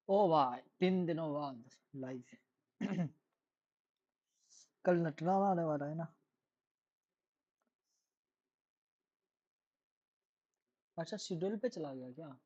ओ भाई 3 दिनों बाद लाइव। कल नटरा आने वाला है ना। अच्छा शेड्यूल पे चला गया क्या?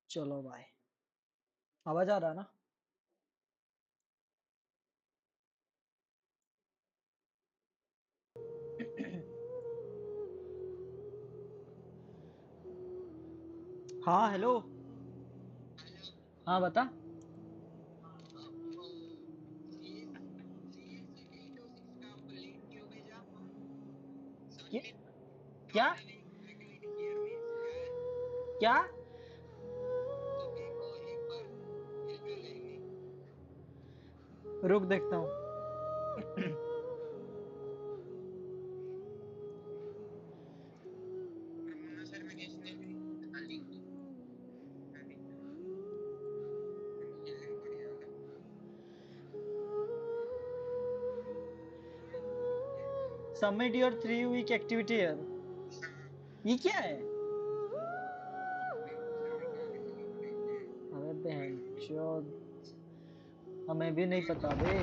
चलो भाई, आवाज आ रहा है ना? हाँ हेलो। हाँ बता। क्या? क्या? क्या? रुक देखता हूँ। सबमिट योर 3 वीक एक्टिविटी है। ये क्या है? अबे बहन चोद, हमें भी नहीं पता बे।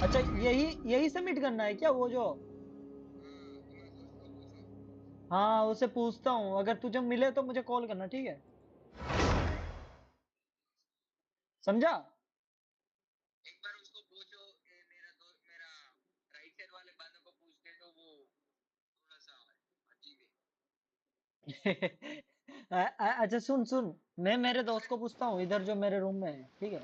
अच्छा यही यही सबमिट करना है क्या, वो जो? हाँ उसे पूछता हूँ, अगर तुझे मिले तो मुझे कॉल करना, ठीक है? समझा? अच्छा सुन सुन, मैं मेरे दोस्त को पूछता हूँ इधर जो मेरे रूम में है, ठीक है?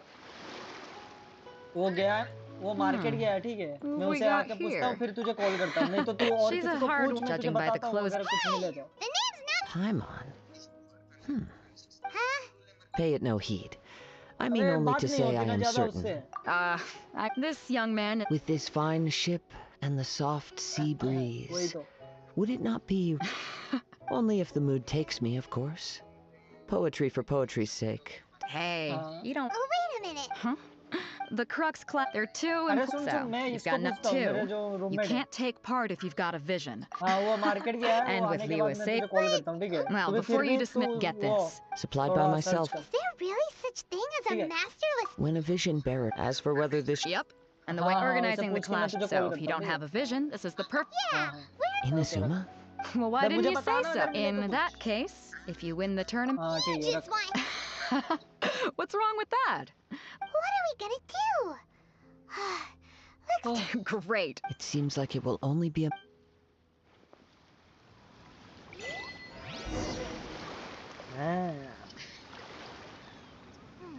वो गया है, वो मार्केट Hmm. गया है, ठीक है? What मैं have we उसे got आके पूछता हूँ, here? फिर तुझे कॉल करता हूँ, नहीं तो तू और She's किसी a को hard पूछ, one, मैं तुझे judging by the बताता हूँ clothes. अगर कुछ मिले तो। The name's not. Paimon. Hmm. Huh? Pay it no heed. I mean अबे only बात to नहीं say I होती ना am ज्यादा certain. उससे। This young man. With this fine ship and the soft sea वही breeze, तो। would it not be... Only if the mood takes me, of course. Poetry for poetry's sake. Hey, हाँ you don't. Oh, wait a minute. Huh? The crux class. They're two अरे and soon soon, so मैं you've इसको got enough पूछता हूँ, मेरे two. जो You roommate है। can't take part if you've got a vision. हाँ वो मार्केट गया है, वो And with आने के बाद Lewis मैं safe. तुझे कॉल करता हूँ, ठीक है? Well, तो फिर before you भी तू dismiss, get वो this. Supplied by थोड़ा सर्च myself. कर, Is there really such thing as a ठीक है? masterless? When a vision bearer... As for whether this... Yep. And the way हाँ हाँ उसे organizing the पूछ के मैं class. तुझे कॉल So if you करता हूँ, don't ठीक है? have a vision, this is the perfect. हाँ Yeah. हाँ Where? ओके रख। Inazuma? Well, why जब didn't मुझे you say बताना so? अगर मिले तो In तू। that case, if you win the tournament. हाँ ठीक है Just रख। why? What's wrong with that? What are we gonna do? Oh, Great. It seems like it will only be a... हाँ। What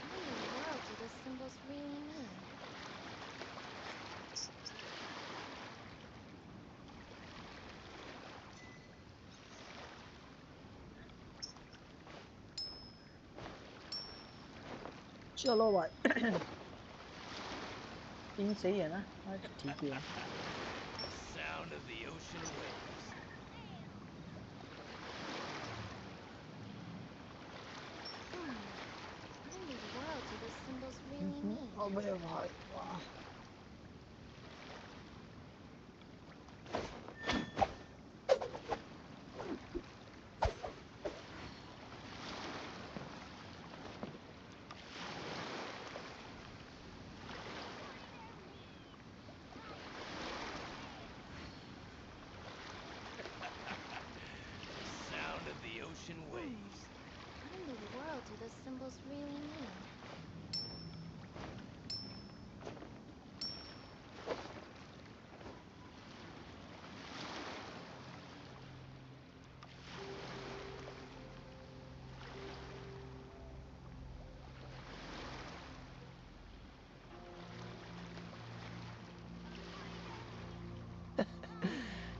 in the world do those symbols really mean? चलो भाई। Ping सही है ना? हाँ ठीक ही है। Sound of the ocean waves. What in the world do those symbols really mean? अबे भाई वाह। Sound of the ocean waves. What in the world do those symbols really mean?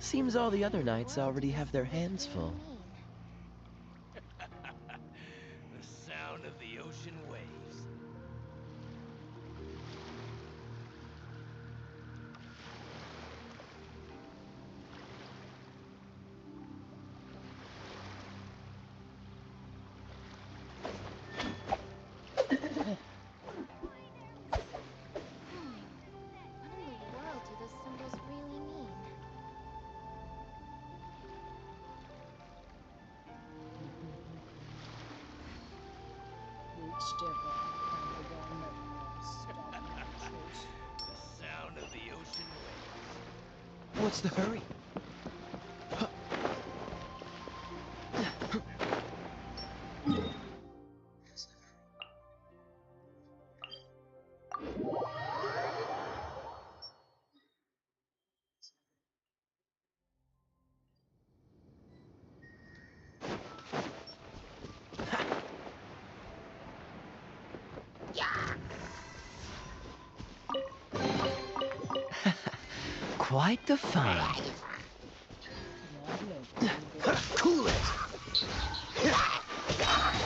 Seems all the other What in the knights world already does have their this hands really full. mean? The sound of the ocean waves. What in the world do those symbols really mean? Each step and the government stop shows. The sound of the ocean waves. What's the hurry? Quite the find. Cool it!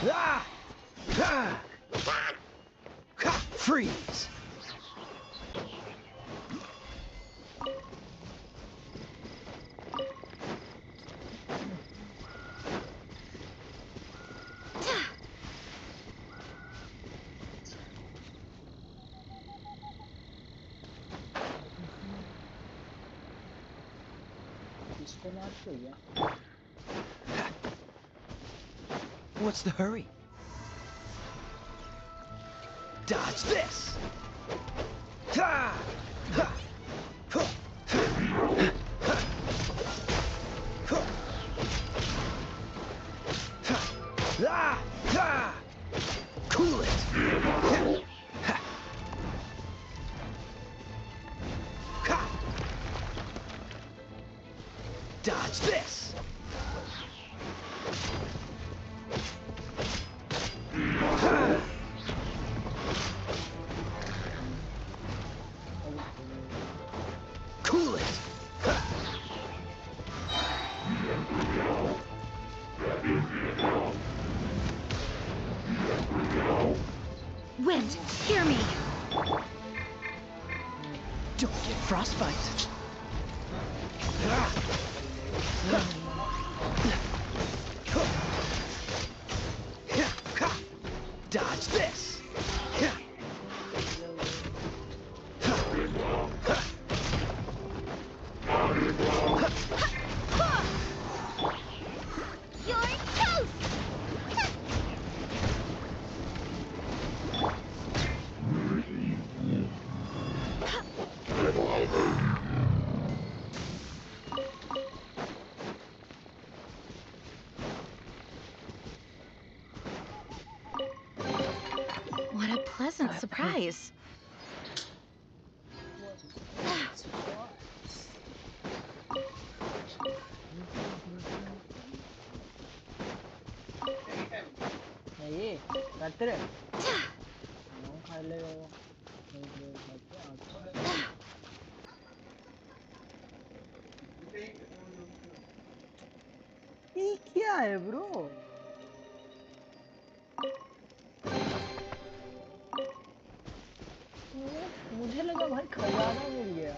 Ah! Ah! Freeze! इसको मार के गया What's the hurry? Dodge this! Ha! Ha! Ha! Ha! Ah! Ah! Cool it! Ha! Ha! Dodge this! Ha! Cool it! Wind, hear me! Don't get frostbite. Dodge this. You're toast! What a pleasant surprise. नहीं करते रहे खा ले ये क्या है bro मुझे लगा भाई खजाना मिल गया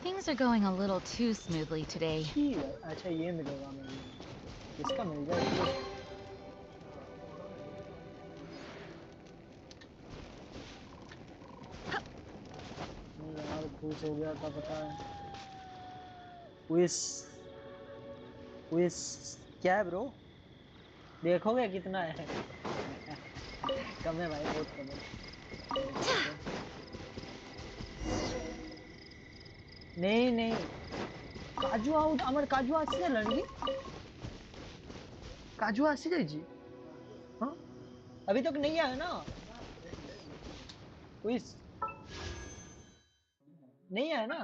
Things are going a little too smoothly today. ठीक है अच्छा ये मिलेगा मुझे इसका मिल जाए यार खुश हो गया था पता है विश विश क्या है ब्रो देखोगे कितना है कम है भाई बहुत कम है नहीं नहीं काजू आउट আমার কাজু আসছে लड़की काजू আসছে जी हाँ अभी तक नहीं आया ना विश नहीं आया ना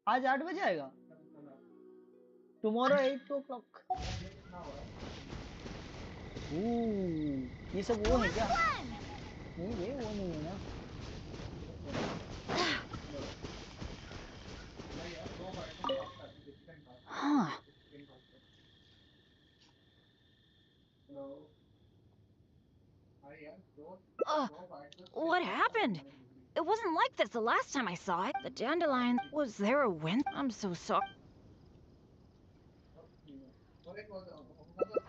आज 8 बजे आएगा टुमारो 8 o'clock ये सब वो है क्या नहीं ये वो नहीं है ना। Huh. What happened? It wasn't like this the last time I saw it. The dandelion. Was there a wind? I'm so sorry.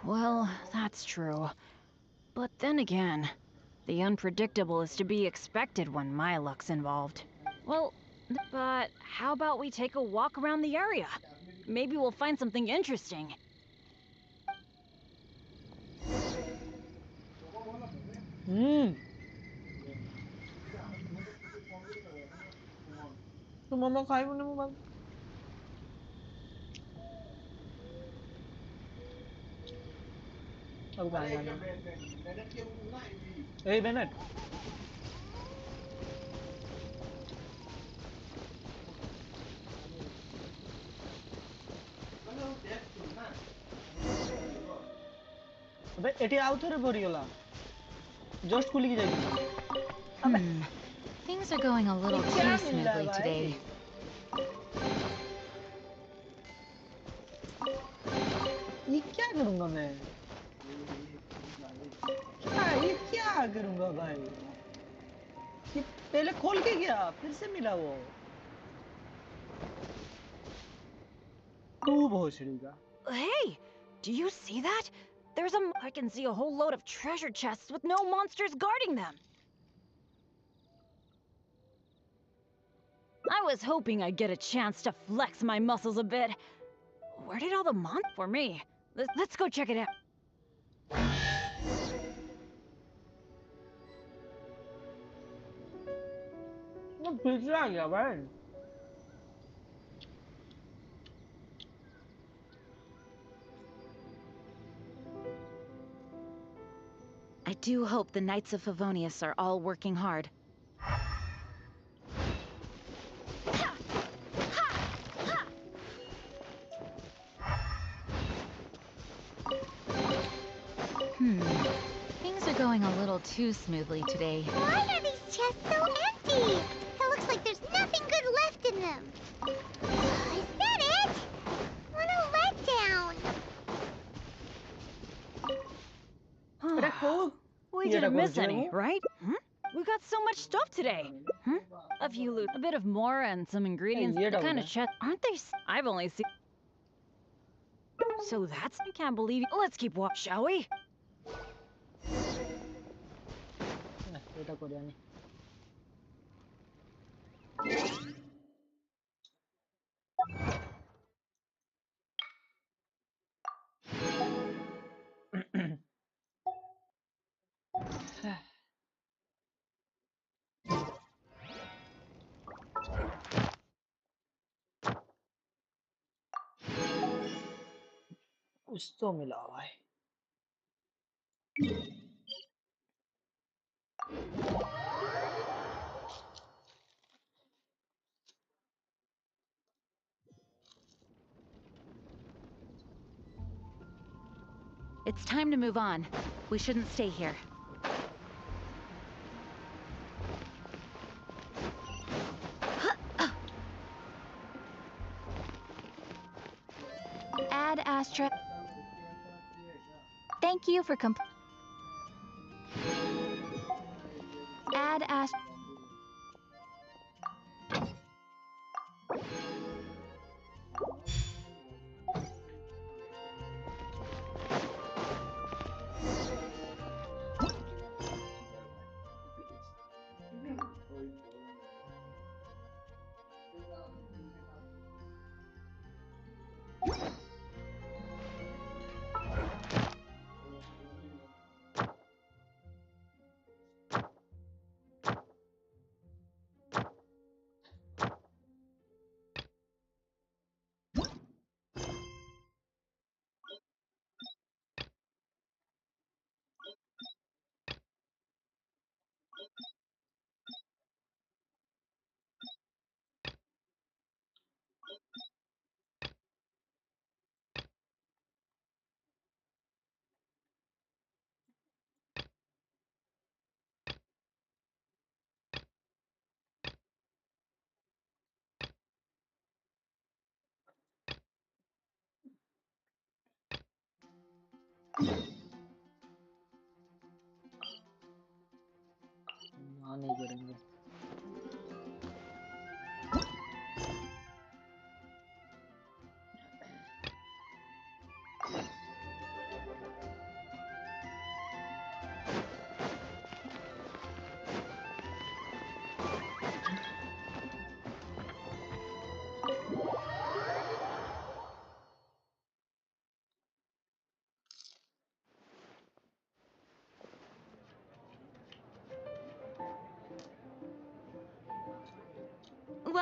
Well, that's true. But then again, the unpredictable is to be expected when my luck's involved. Well, but how about we take a walk around the area? Maybe we'll find something interesting. तू मोमो खाई बोने मोमो अब कहाँ जाना ए Bennett अबे eighty आउ थोड़े बोरी होला जस्ट खुली की जाएगी अबे Things are going a little क्या too मिल रहा है smoothly भाई today. ये क्या करूँगा मैं ये क्या करूँगा भाई ये पहले खोल के गया फिर से मिला वो तू भोसड़ी का Hey, do you see that? I can see a whole load of treasure chests with no monsters guarding them. I was hoping I'd get a chance to flex my muscles a bit. Where did all the for me? Let's go check it out. वो पीछे आ गया भाई I do hope the Knights of Favonius are all working hard. Things are going a little too smoothly today. Why are these chests so empty? It looks like there's nothing good left in them. Is that it? What a letdown. अरे को We didn't miss any, right? We got so much stuff today. A few loot, a bit of more, and some ingredients. ये The kind down of chest, aren't they? I've only seen. So that's. I can't believe. Let's keep watch, shall we? এটা করে আনি कुछ तो मिला भाई It's time to move on. We shouldn't stay here. Add Astra. Thank you for Add Astra.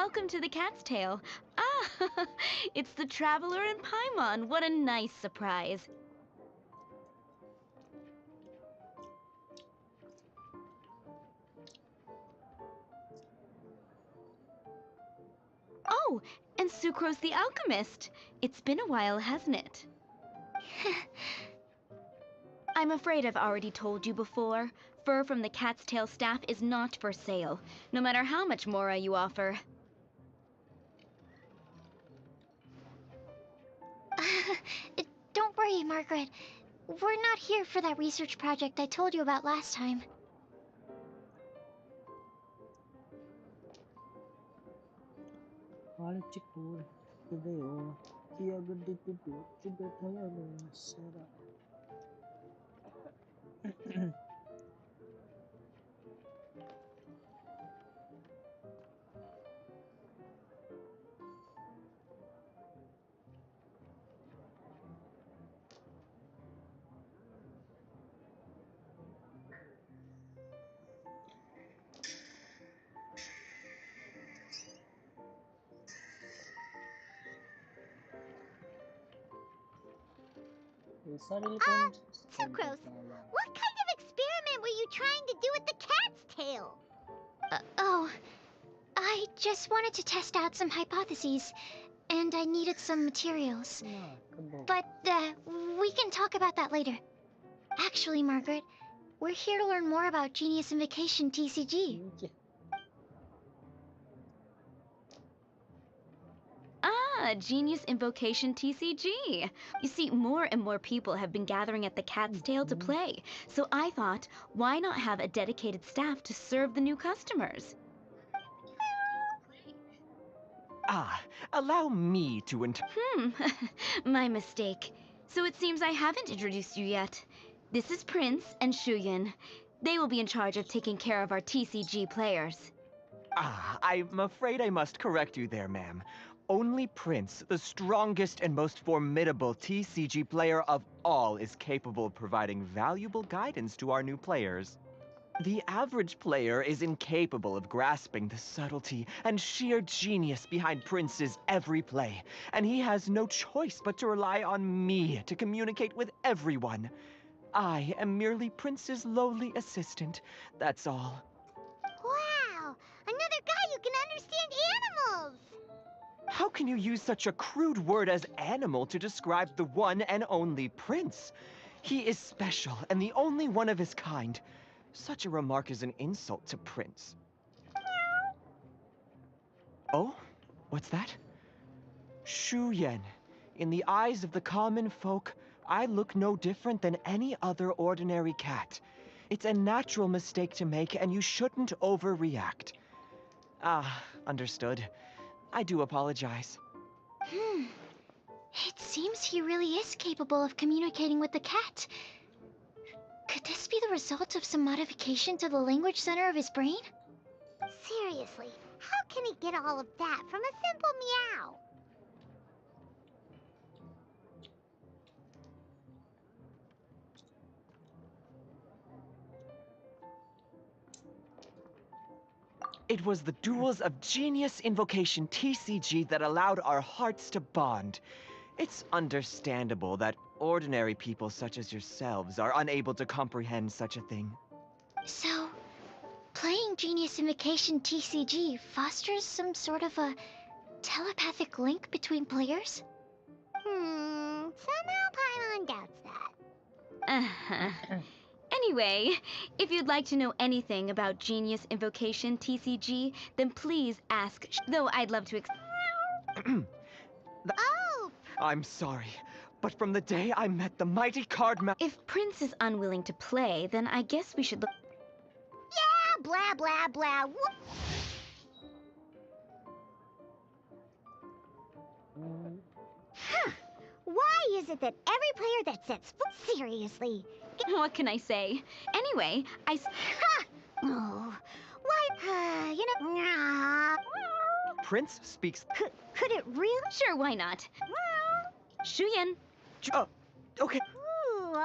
welcome to the Cat's Tail. Ah, it's the Traveler in Paimon. What a nice surprise. Oh, and Sucrose the Alchemist. It's been a while, hasn't it? I'm afraid I've already told you before. Fur from the Cat's Tail staff is not for sale, no matter how much Mora you offer. Don't worry, Margaret. We're not here for that research project I told you about last time. Sucrose, what kind of experiment were you trying to do with the cat's tail? I just wanted to test out some hypotheses, and I needed some materials. But, we can talk about that later. Actually, Margaret, we're here to learn more about Genius Invocation TCG. Ah, Genius Invocation TCG. You see, more and more people have been gathering at the Cat's Tail to play, so I thought, why not have a dedicated staff to serve the new customers? Ah, allow me to My mistake. So it seems I haven't introduced you yet. This is Prince and Shuyan. They will be in charge of taking care of our TCG players. Ah, I'm afraid I must correct you there, ma'am. Only Prince, the strongest and most formidable TCG player of all, is capable of providing valuable guidance to our new players. The average player is incapable of grasping the subtlety and sheer genius behind Prince's every play, and he has no choice but to rely on me to communicate with everyone. I am merely Prince's lowly assistant, that's all. Wow! Another guy who can understand animals! How can you use such a crude word as animal to describe the one and only Prince? He is special and the only one of his kind. Such a remark is an insult to Prince. Oh? What's that? Shu Yen. In the eyes of the common folk, I look no different than any other ordinary cat. It's a natural mistake to make, and you shouldn't overreact. Ah, understood. I do apologize. It seems he really is capable of communicating with the cat. Could this be the result of some modification to the language center of his brain? Seriously, how can he get all of that from a simple meow? It was the duels of Genius Invocation TCG that allowed our hearts to bond. It's understandable that ordinary people such as yourselves are unable to comprehend such a thing. So, playing Genius Invocation TCG fosters some sort of a telepathic link between players? Somehow Paimon doubts that. Anyway, if you'd like to know anything about Genius Invocation TCG, then please ask, though I'd love to Oh! I'm sorry, but from the day I met the mighty card If Prince is unwilling to play, then I guess we should look... Yeah, blah blah blah. Huh. Why is it that every player that sets foot seriously... What can I say? Anyway, Ha! Oh, why, Prince speaks... Could it really? Sure, why not? Shuyan. Oh, okay. Ooh,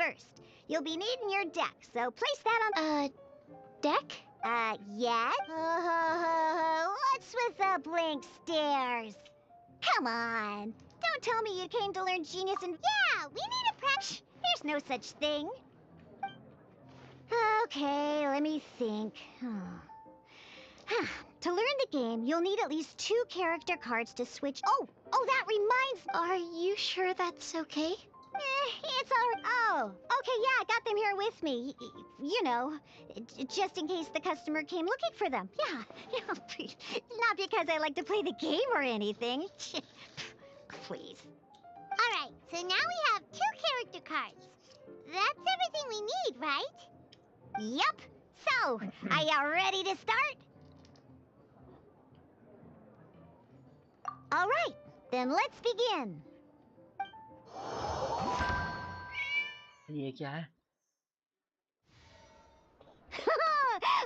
first. You'll be needing your deck, so place that on... Deck? Yes? What's with the blank stares? Come on. Don't tell me you came to learn Genius and... Yeah, we need a prep... There's no such thing. Okay, let me think. To learn the game, you'll need at least 2 character cards to switch... Oh, that reminds... Are you sure that's okay? It's all... Oh, okay, yeah, I got them here with me. You know, just in case the customer came looking for them. Yeah, not because I like to play the game or anything. Please. All right, so now we have 2 character cards. That's everything we need, right? Yup. So, are you ready to start? All right, then let's begin. ये क्या है?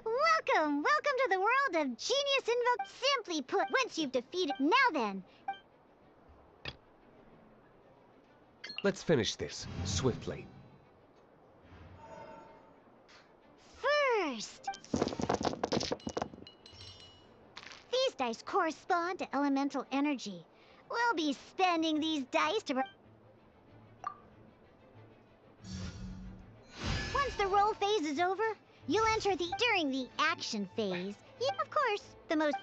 Welcome to the world of Genius Invoke. Simply put, once you've defeated... Now then. Let's finish this, swiftly. First, these dice correspond to elemental energy. We'll be spending these dice to... Once the roll phase is over, you'll enter during the action phase. Yeah, of course, the most...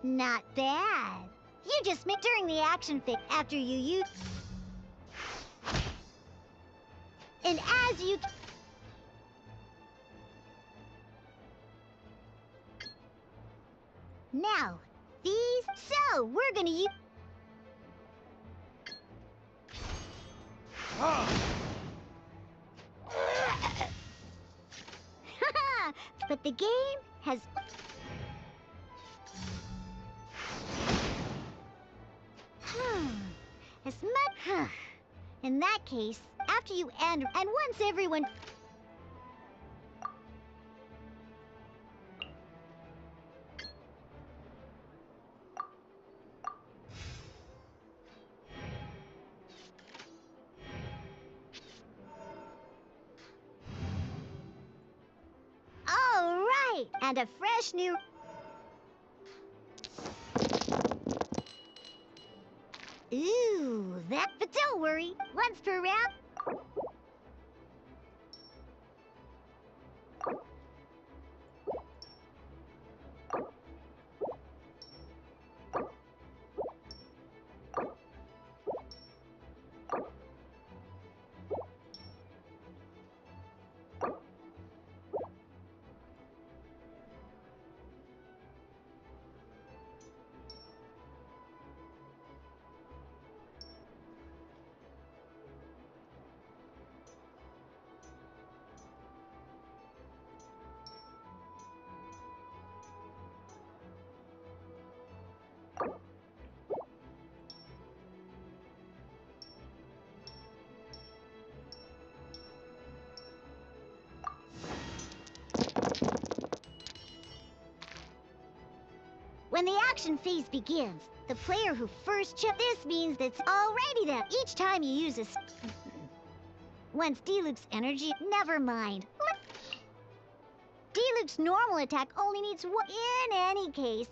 Not bad. You just make during the action phase after you use... And as you... Now, these... So, we're gonna use... But the game has... As much... In that case, after you end... And once everyone... All right! And a fresh new... Ooh, that... But don't worry, once per round... When the action phase begins, the player who first chip... This means that's alrighty then. Each time you use a... Once Diluc's energy... Never mind. Diluc's normal attack only needs one... In any case...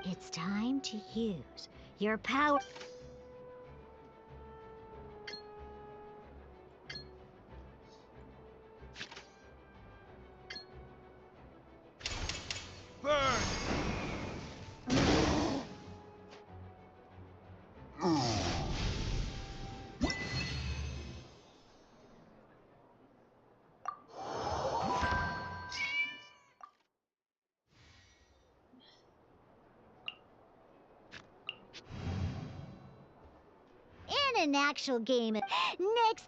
It's time to use your power. Burn! In an actual game, next...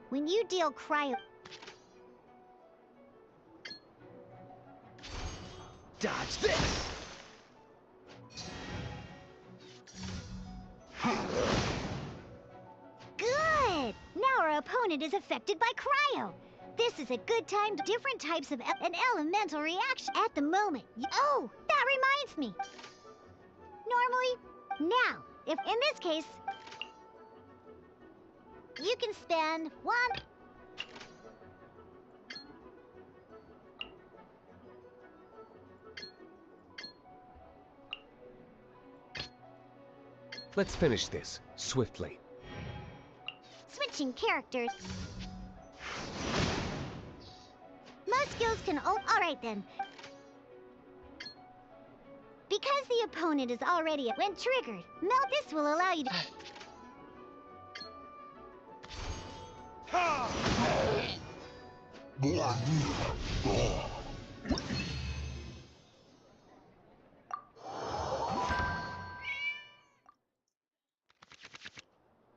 When you deal cryo... Dodge this! Good! Now our opponent is affected by cryo. This is a good time to different types of an elemental reaction at the moment. Oh, that reminds me. Normally, now, if in this case, you can spend one. Let's finish this swiftly. Switching characters. Most skills can alright then. Because the opponent is already when triggered, this will allow you to...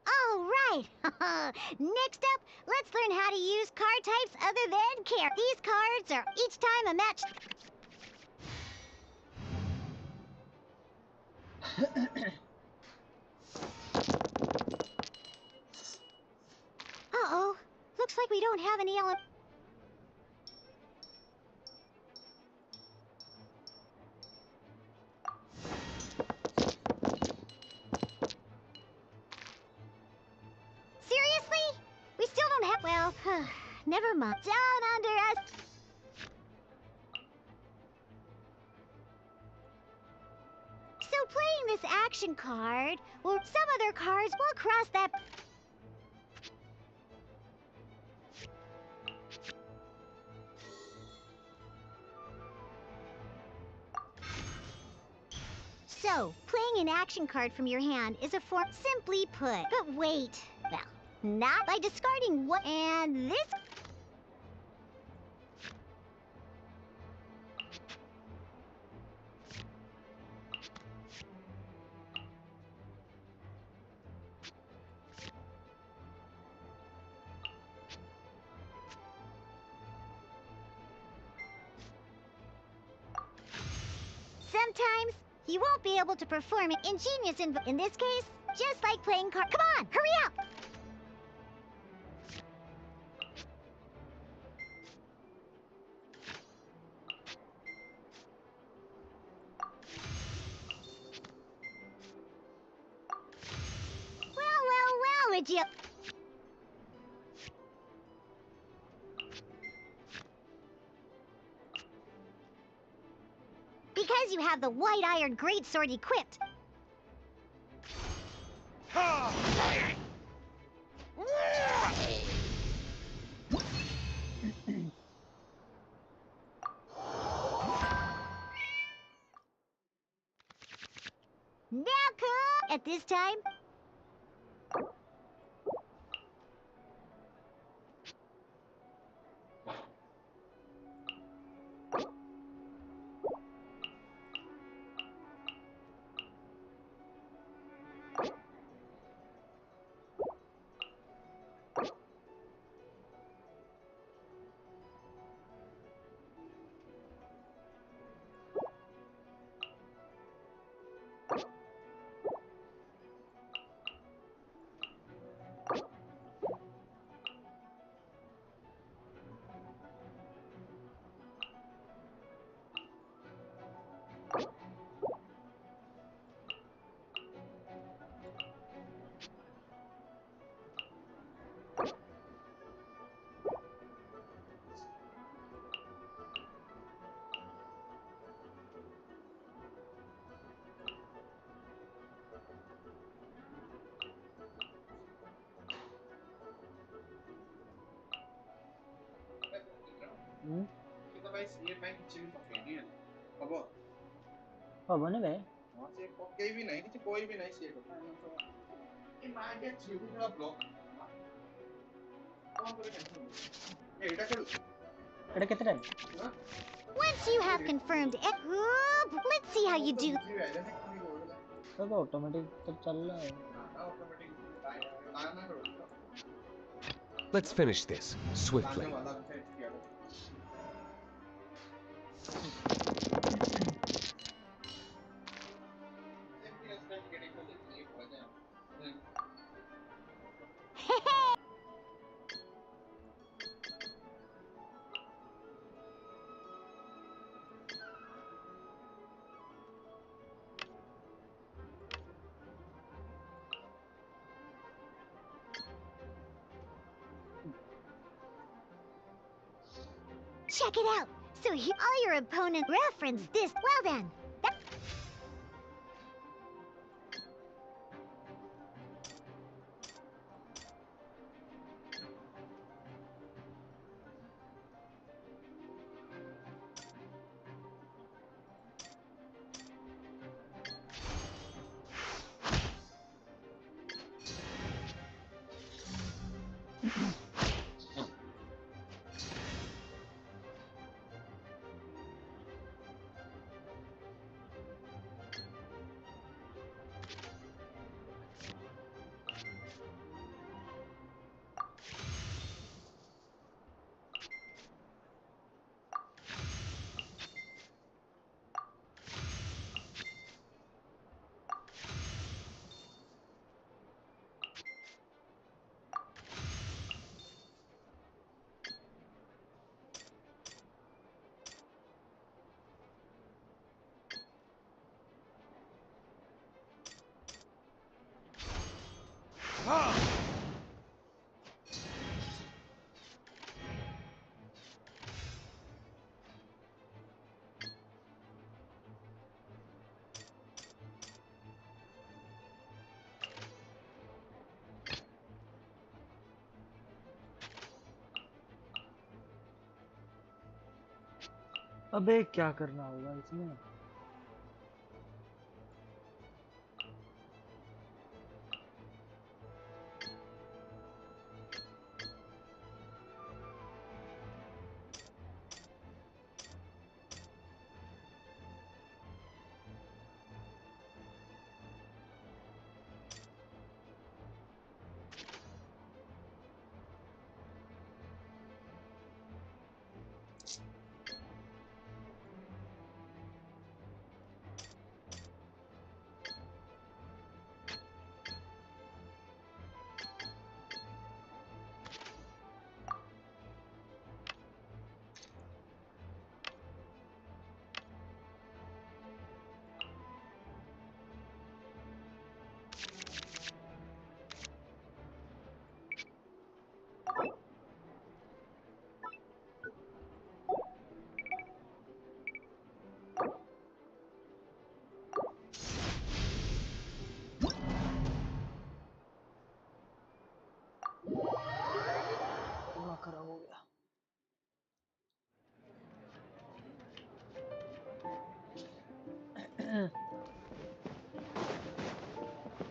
Alright! Next up, let's learn how to use card types other than care. These cards are each time a match... Uh-oh. Looks like we don't have any Seriously? We still don't have... Well, never mind. Down under us. So playing this action card, or some other cards will cross that... So, playing an action card from your hand is a form... Simply put. But wait. Well, not by discarding what... And this... Sometimes, you won't be able to perform an ingenious in this case, just like playing card... Come on, hurry up! Well, would you... Because you have the white iron greatsword equipped. Now come at this time. Kita vai se vai किसी भी पके नहीं है अब अब नहीं बे वहाँ से पके भी नहीं किसी कोई भी नहीं से होता है ना तो ये मार्केट चीज़ भी थोड़ा ब्लॉक कौन करे कैसे ये इधर कितने Once you have confirmed it, let's see how you do. तो ऑटोमेटिक तो चल रहा है automatic Let's finish this swiftly. गाने वाला भी किया था। Check it out. So all your opponents reference this. Well then. अबे क्या करना होगा इसमें? दिमाग खराब हो गया।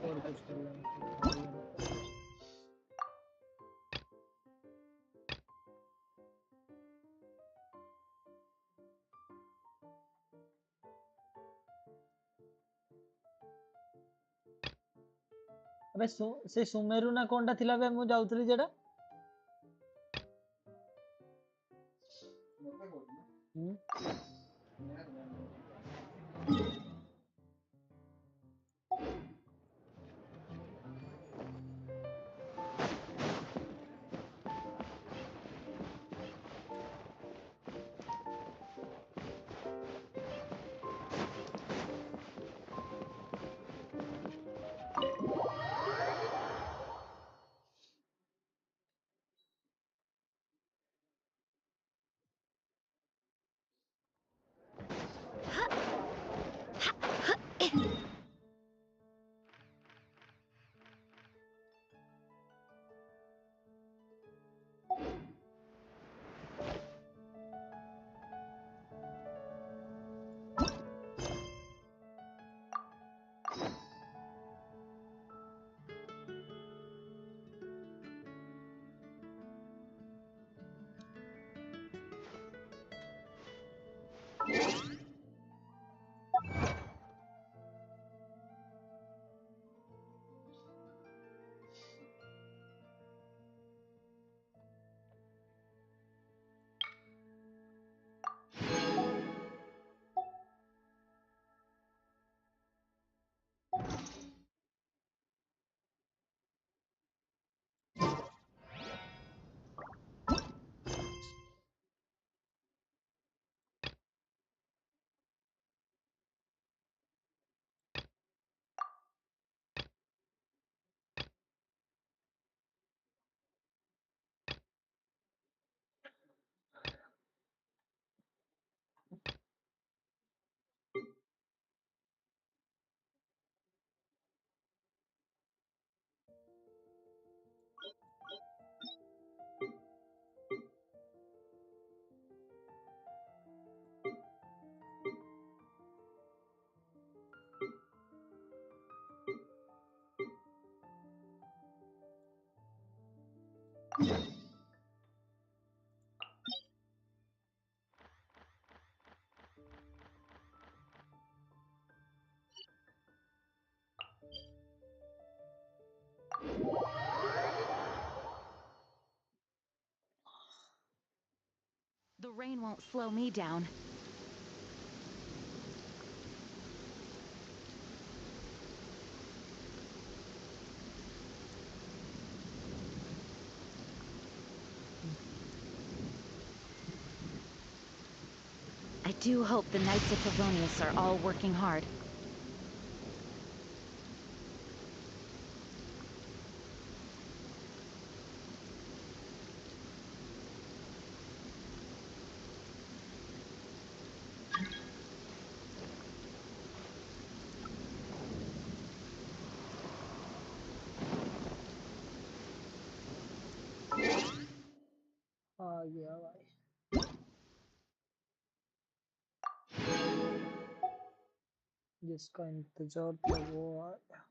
और कुछ कर लेंगे। अबे से सुमेरु ना कोंडा थिला बे मु जाउतली जेडा The rain won't slow me down. I do hope the Knights of Favonius are all working hard. आ गया भाई जिसका इंतजार था वो आ गया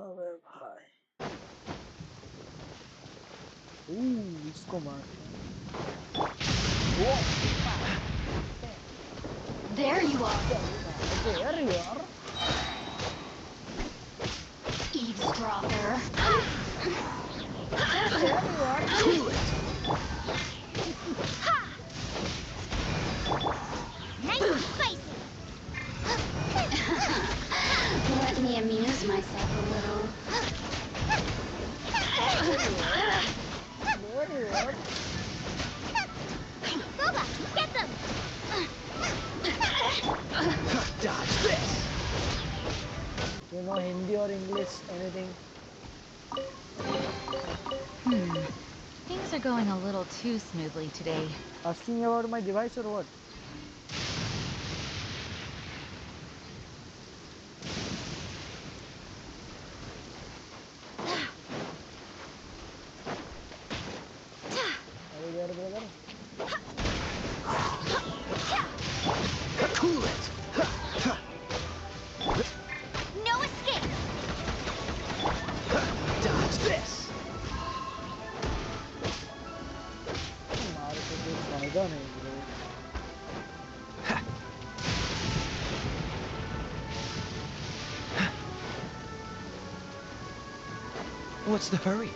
अबे भाई इसको मारते हैं There you are, There you are. eavesdropper. There you are. Nice and spicy. Let me amuse myself a little. There you are. Boba, get them. Dodge this! You know Hindi or English, anything? Things are going a little too smoothly today. Asking about my device or what? What's the hurry?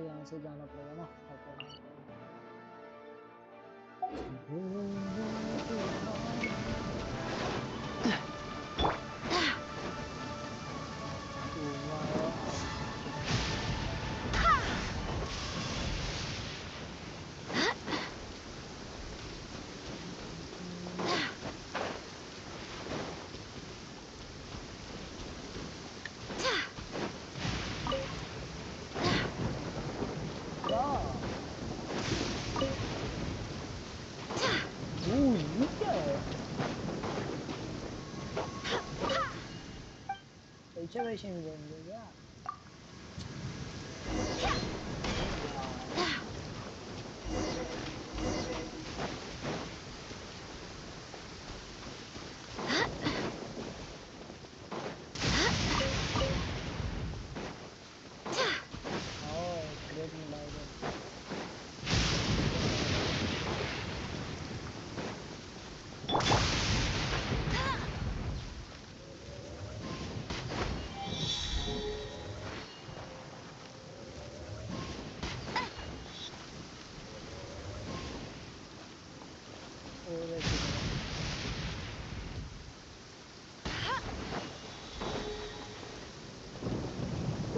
यहाँ से जाना पड़ेगा ना। ये क्या है? पैसे वैसे मिलेंगे क्या?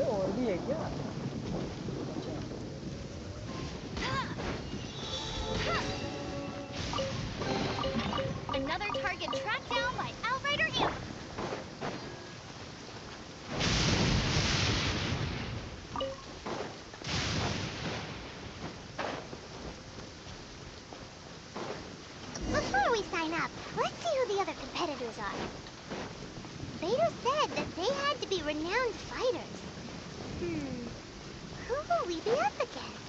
और भी है क्या? Another target tracked down by Outrider Amber. Before we sign up, let's see who the other competitors are. Vader said that they had to be renowned fighters. Who will we be up against?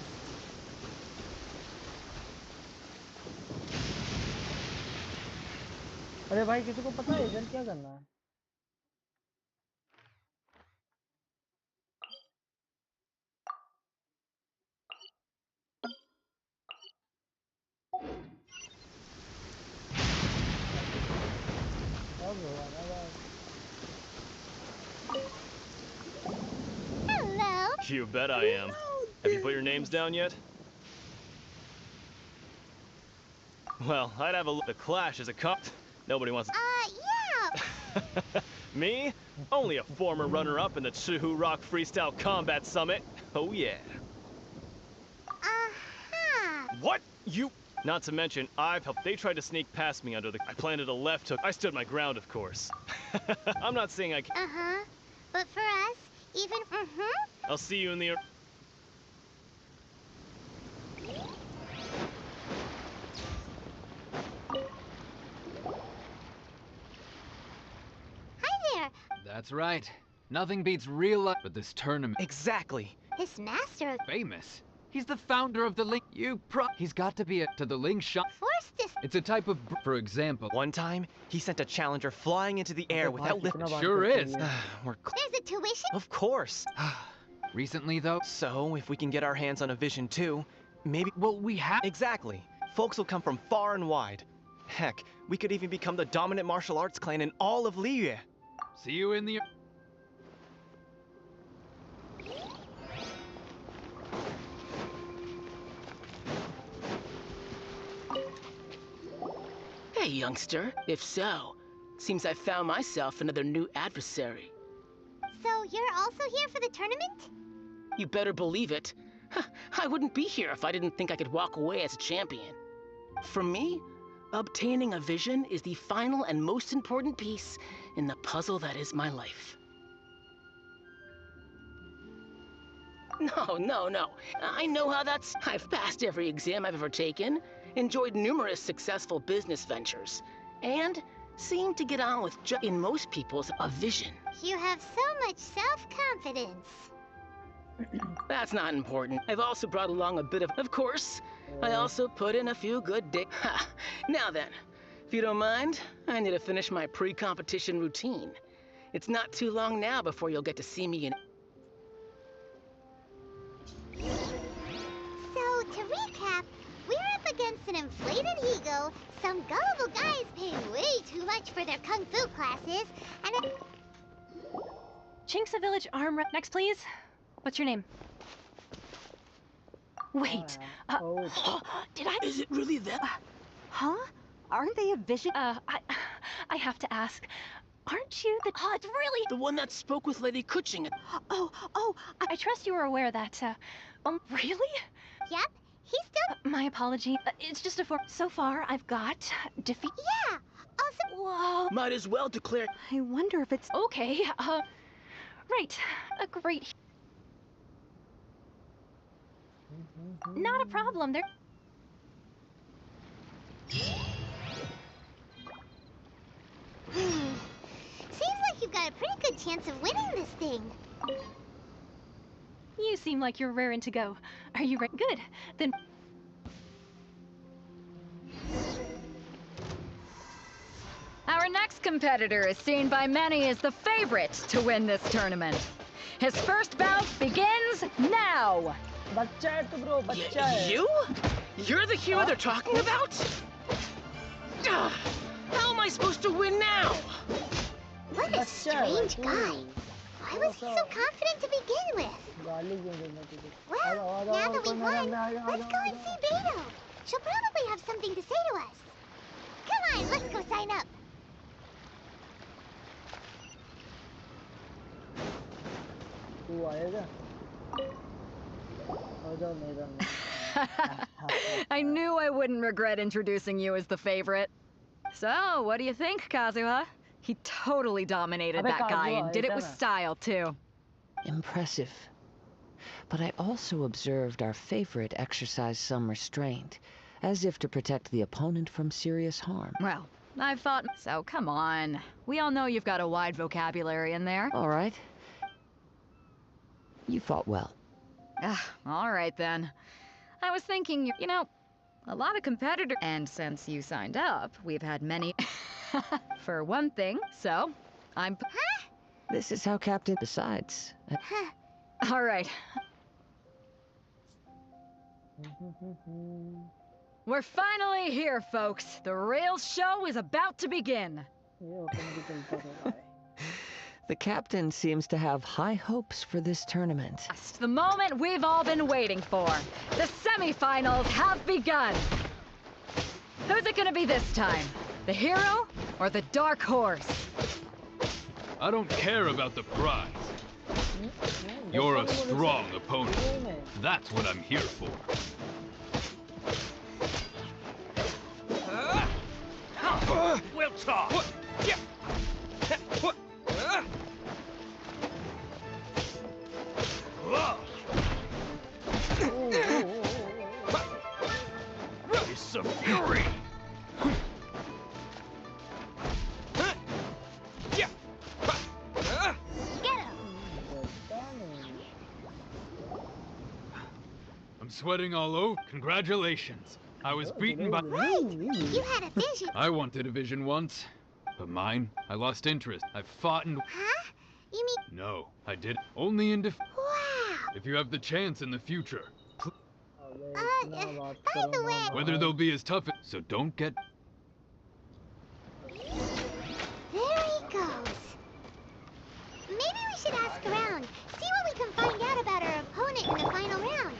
अरे भाई किसी को पता है इधर क्या करना है? Hello. You bet I am. Have you put your names down yet? Well, I'd have a look. The Clash is a cup. Nobody wants. Yeah. Me? Only a former runner-up in the Chihu Rock Freestyle Combat Summit. Oh yeah. What? You? Not to mention, I've helped. They tried to sneak past me under the. I planted a left hook. I stood my ground, of course. I'm not saying I can. But for us, even I'll see you in the. Hi there. That's right. Nothing beats real life but this tournament. Exactly. His master. Famous. He's the founder of the Ling. He's got to be to the Ling shop. Force this. It's a type of. For example. One time, he sent a challenger flying into the air without lift. Sure is. We're. There's a tuition. Of course. Recently, though. So, if we can get our hands on a vision too, maybe. Well, we have. Exactly. Folks will come from far and wide. Heck, we could even become the dominant martial arts clan in all of Liyue. See you in the. Hey, youngster. If so, seems I found myself another new adversary. So you're also here for the tournament? You better believe it. I wouldn't be here if I didn't think I could walk away as a champion. For me, obtaining a vision is the final and most important piece in the puzzle that is my life. No. I know how that's... I've passed every exam I've ever taken, enjoyed numerous successful business ventures, and seem to get on with in most people's a vision. You have so much self-confidence. That's not important. I've also brought along a bit of course, I also put in a few good Ha! Now then, if you don't mind, I need to finish my pre-competition routine. It's not too long now before you'll get to see me in... an inflated ego, some gullible guys paying way too much for their kung fu classes, and Chinksa Village Arm Rep. Next, please. What's your name? Wait. Did I? Is it really that? Huh? Aren't they a vision? I have to ask. Aren't you the? Oh, it's really The one that spoke with Lady Kuching. I trust you were aware that. Really? Yep, he's still. My apology. It's just a form. So far, I've got defeat. Yeah. Also, Whoa. Might as well declare. I wonder if it's okay. Right. A great. Not a problem. There. seems like you've got a pretty good chance of winning this thing. You seem like you're raring to go. Are you ready? Good. Then. Our next competitor is seen by many as the favorite to win this tournament. His first bout begins now! बच्चा है तू bro, बच्चा है. You? You're the hero they're talking about? How am I supposed to win now? What a strange guy. Why was he so confident to begin with? गाली क्यों देना तुझे? Well, now that we won, let's go and see Beto. She'll probably have something to say to us. Come on, let's go sign up. तू आएगा? आ जाओ मेरा. I knew I wouldn't regret introducing you as the favorite. So, what do you think, Kazuha? He totally dominated Abe, that guy and Kazuha, did it ita with na. style, too. Impressive. But I also observed our favorite exercise some restraint, as if to protect the opponent from serious harm. Well, I've thought... So, come on. We all know you've got a wide vocabulary in there. All right. You fought well. All right, then. I was thinking, you know, a lot of competitors... And since you signed up, we've had many... For one thing, so... I'm... Huh? This is how Captain decides. All right. We're finally here, folks. The real show is about to begin. The captain seems to have high hopes for this tournament. It's the moment we've all been waiting for. The semifinals have begun. Who's it gonna be this time? The hero or the dark horse? I don't care about the prize. You're a strong opponent. That's what I'm here for. We'll talk. It's a fury. I'm sweating all over. Congratulations. I was beaten by... Right! You had a vision. I wanted a vision once, but mine, I lost interest. I fought and... Huh? You mean... No, I did. Only in def... Wow! If you have the chance in the future. By the way... Whether they'll be as tough as... So don't get... There he goes. Maybe we should ask around, see what we can find out about our opponent in the final round.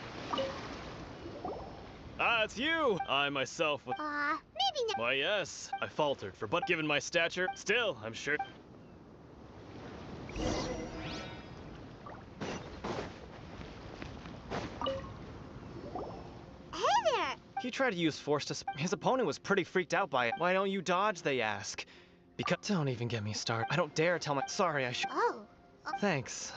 Ah, it's you! I myself was... Maybe not. Why, yes. I faltered but given my stature, still, I'm sure... Hey there! He tried to use force to... His opponent was pretty freaked out by it. Why don't you dodge, they ask. Because... Don't even get me started. I don't dare tell my... Sorry, I should... Oh. Thanks.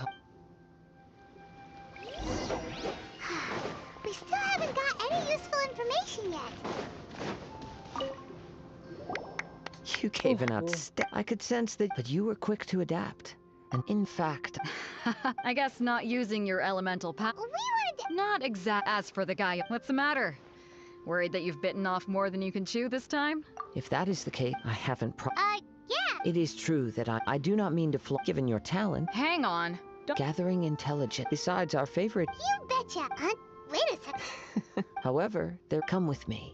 We still haven't got any useful information yet. You gave an outstanding... I could sense that, but you were quick to adapt. And in fact... I guess not using your elemental power... We wanted to... Not exact... As for the guy... What's the matter? Worried that you've bitten off more than you can chew this time? If that is the case, I haven't yeah! It is true that I do not mean to given your talent. Hang on. Gathering intelligence. Besides our favorite... You betcha, Wait a sec. However, come with me.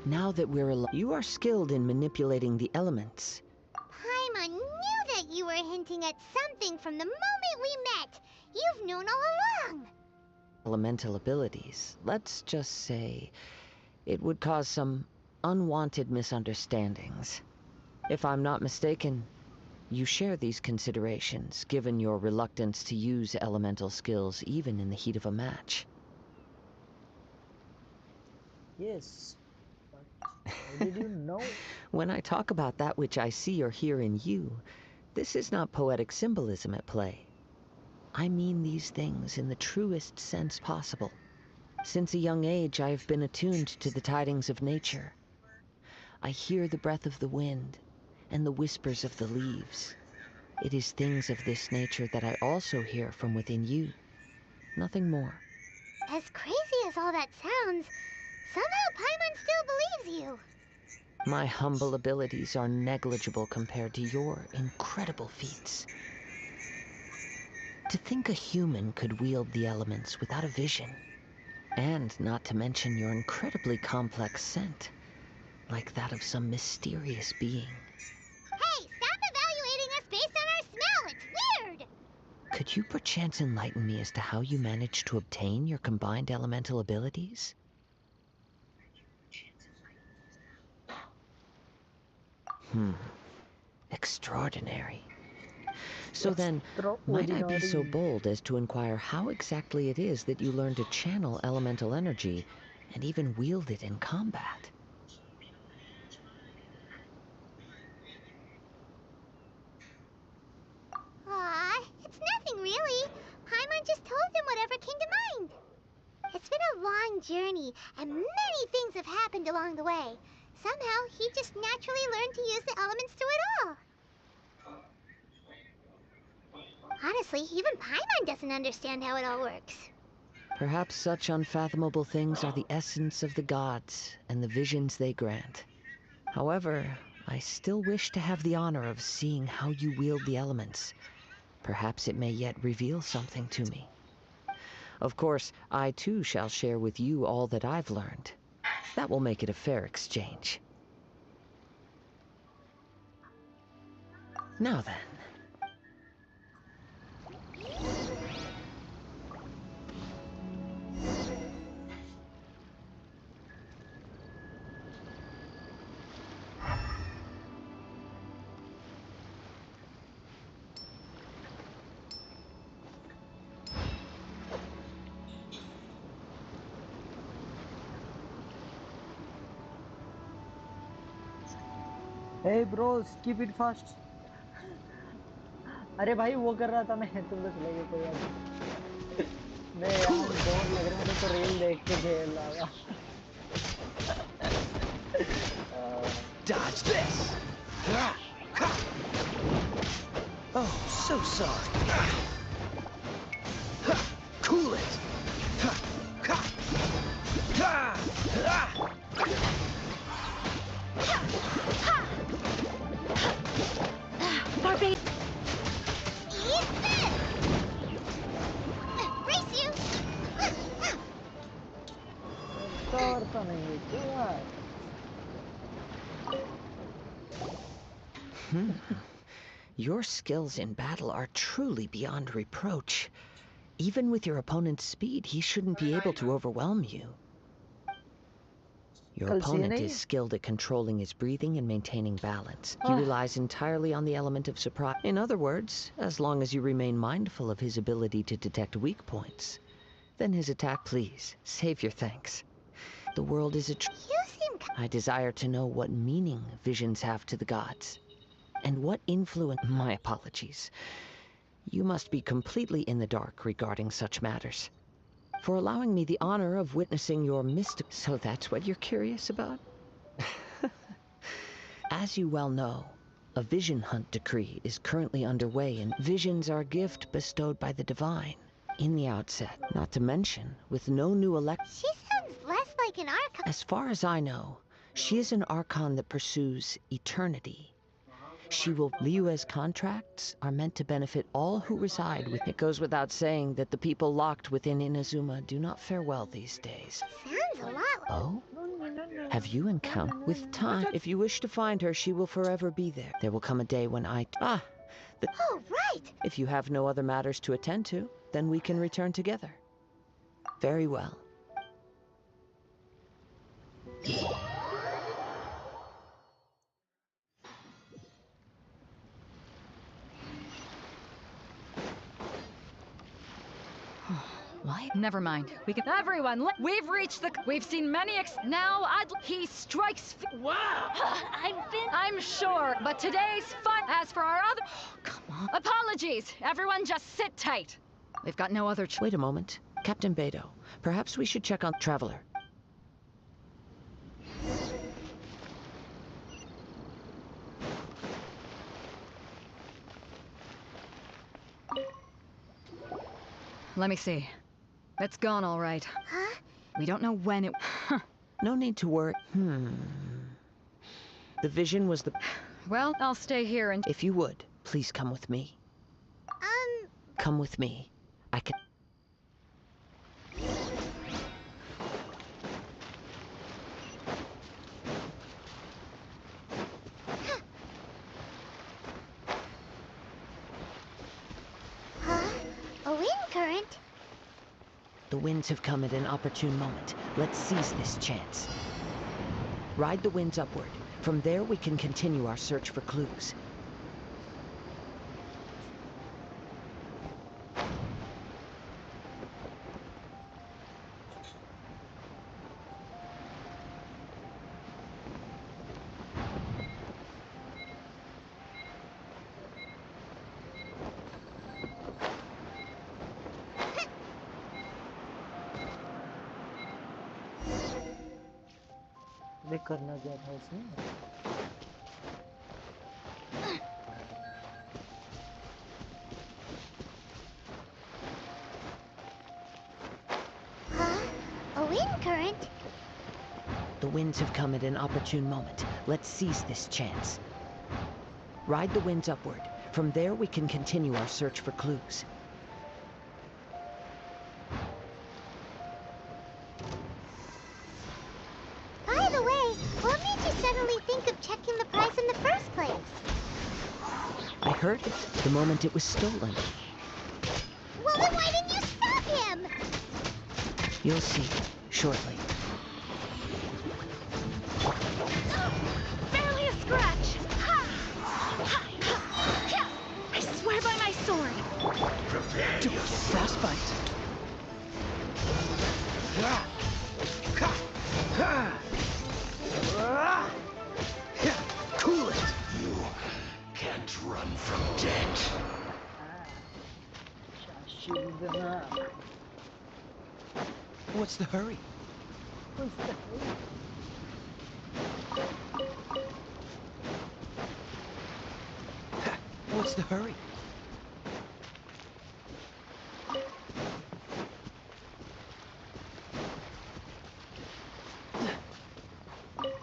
Now that we're alone, you are skilled in manipulating the elements. Paimon knew that you were hinting at something from the moment we met. You've known all along. Elemental abilities. Let's just say it would cause some unwanted misunderstandings. If I'm not mistaken, you share these considerations, given your reluctance to use elemental skills even in the heat of a match. Yes. But how did you know? When I talk about that which I see or hear in you, this is not poetic symbolism at play. I mean these things in the truest sense possible. Since a young age, I have been attuned to the tidings of nature. I hear the breath of the wind and the whispers of the leaves. It is things of this nature that I also hear from within you. Nothing more. As crazy as all that sounds, somehow Paimon still believes you. My humble abilities are negligible compared to your incredible feats. To think a human could wield the elements without a vision, and not to mention your incredibly complex scent, like that of some mysterious being. Hey, stop evaluating us based on our smell! It's weird! Could you perchance enlighten me as to how you managed to obtain your combined elemental abilities? Extraordinary. So then, might I be so bold as to inquire how exactly it is that you learn to channel elemental energy and even wield it in combat? Aw, it's nothing really. Paimon just told him whatever came to mind. It's been a long journey, and many things have happened along the way. Somehow, he just naturally learned to use the elements through it all. Honestly, even Paimon doesn't understand how it all works. Perhaps such unfathomable things are the essence of the gods and the visions they grant. However, I still wish to have the honor of seeing how you wield the elements. Perhaps it may yet reveal something to me. Of course, I too shall share with you all that I've learned. That will make it a fair exchange. Now then. Hey bro, skip it fast. अरे भाई वो कर रहा था मैं, तुम तो चले गए कोई यार। मैं यार बोर लग रहा है तो रील देख के खेल रहा था। Dodge this! Oh, so sorry. Cool it! Barbie! Eat this! Brace you! करता नहीं है क्या? Your skills in battle are truly beyond reproach. Even with your opponent's speed, he shouldn't be able to overwhelm you. Your opponent is skilled at controlling his breathing and maintaining balance. He relies entirely on the element of surprise. In other words, as long as you remain mindful of his ability to detect weak points, then his attack, please, save your thanks. The world is a I desire to know what meaning visions have to the gods, and what influence... My apologies. You must be completely in the dark regarding such matters. For allowing me the honor of witnessing your mystic... So that's what you're curious about? As you well know, a vision hunt decree is currently underway, and visions are a gift bestowed by the divine in the outset. Not to mention, with no new She sounds less like an Archon. As far as I know, she is an Archon that pursues eternity. Liyue's contracts are meant to benefit all who reside with. It goes without saying that the people locked within Inazuma do not fare well these days. Sounds a lot like... Oh? Have you encountered with time? If you wish to find her, she will forever be there. There will come a day when oh, right! If you have no other matters to attend to, then we can return together. Very well. Why? Never mind. We can. Everyone, we've reached the. We've seen many. Now he strikes. Wow! I'm sure, but today's fun. As for our other. Come on. Apologies. Everyone, just sit tight. We've got no other. Wait a moment, Captain Beto. Perhaps we should check on Traveler. Let me see. It's gone all right. Huh? We don't know when it... No need to worry. The vision was the... Well, I'll stay here and... If you would, please come with me. Come with me. I can... Huh? A wind current? The winds have come at an opportune moment. Let's seize this chance. Ride the winds upward. From there, we can continue our search for clues. वे करना क्या था उसने? Huh? A wind current? The winds have come at an opportune moment. Let's seize this chance. Ride the winds upward. From there, we can continue our search for clues. By the way, what made you suddenly think of checking the prize in the first place? I heard it the moment it was stolen. Well, then why didn't you stop him? You'll see shortly. Barely a scratch! I swear by my sword! Fast bite. Cool it! You can't run from death. What's the hurry? What's the hurry?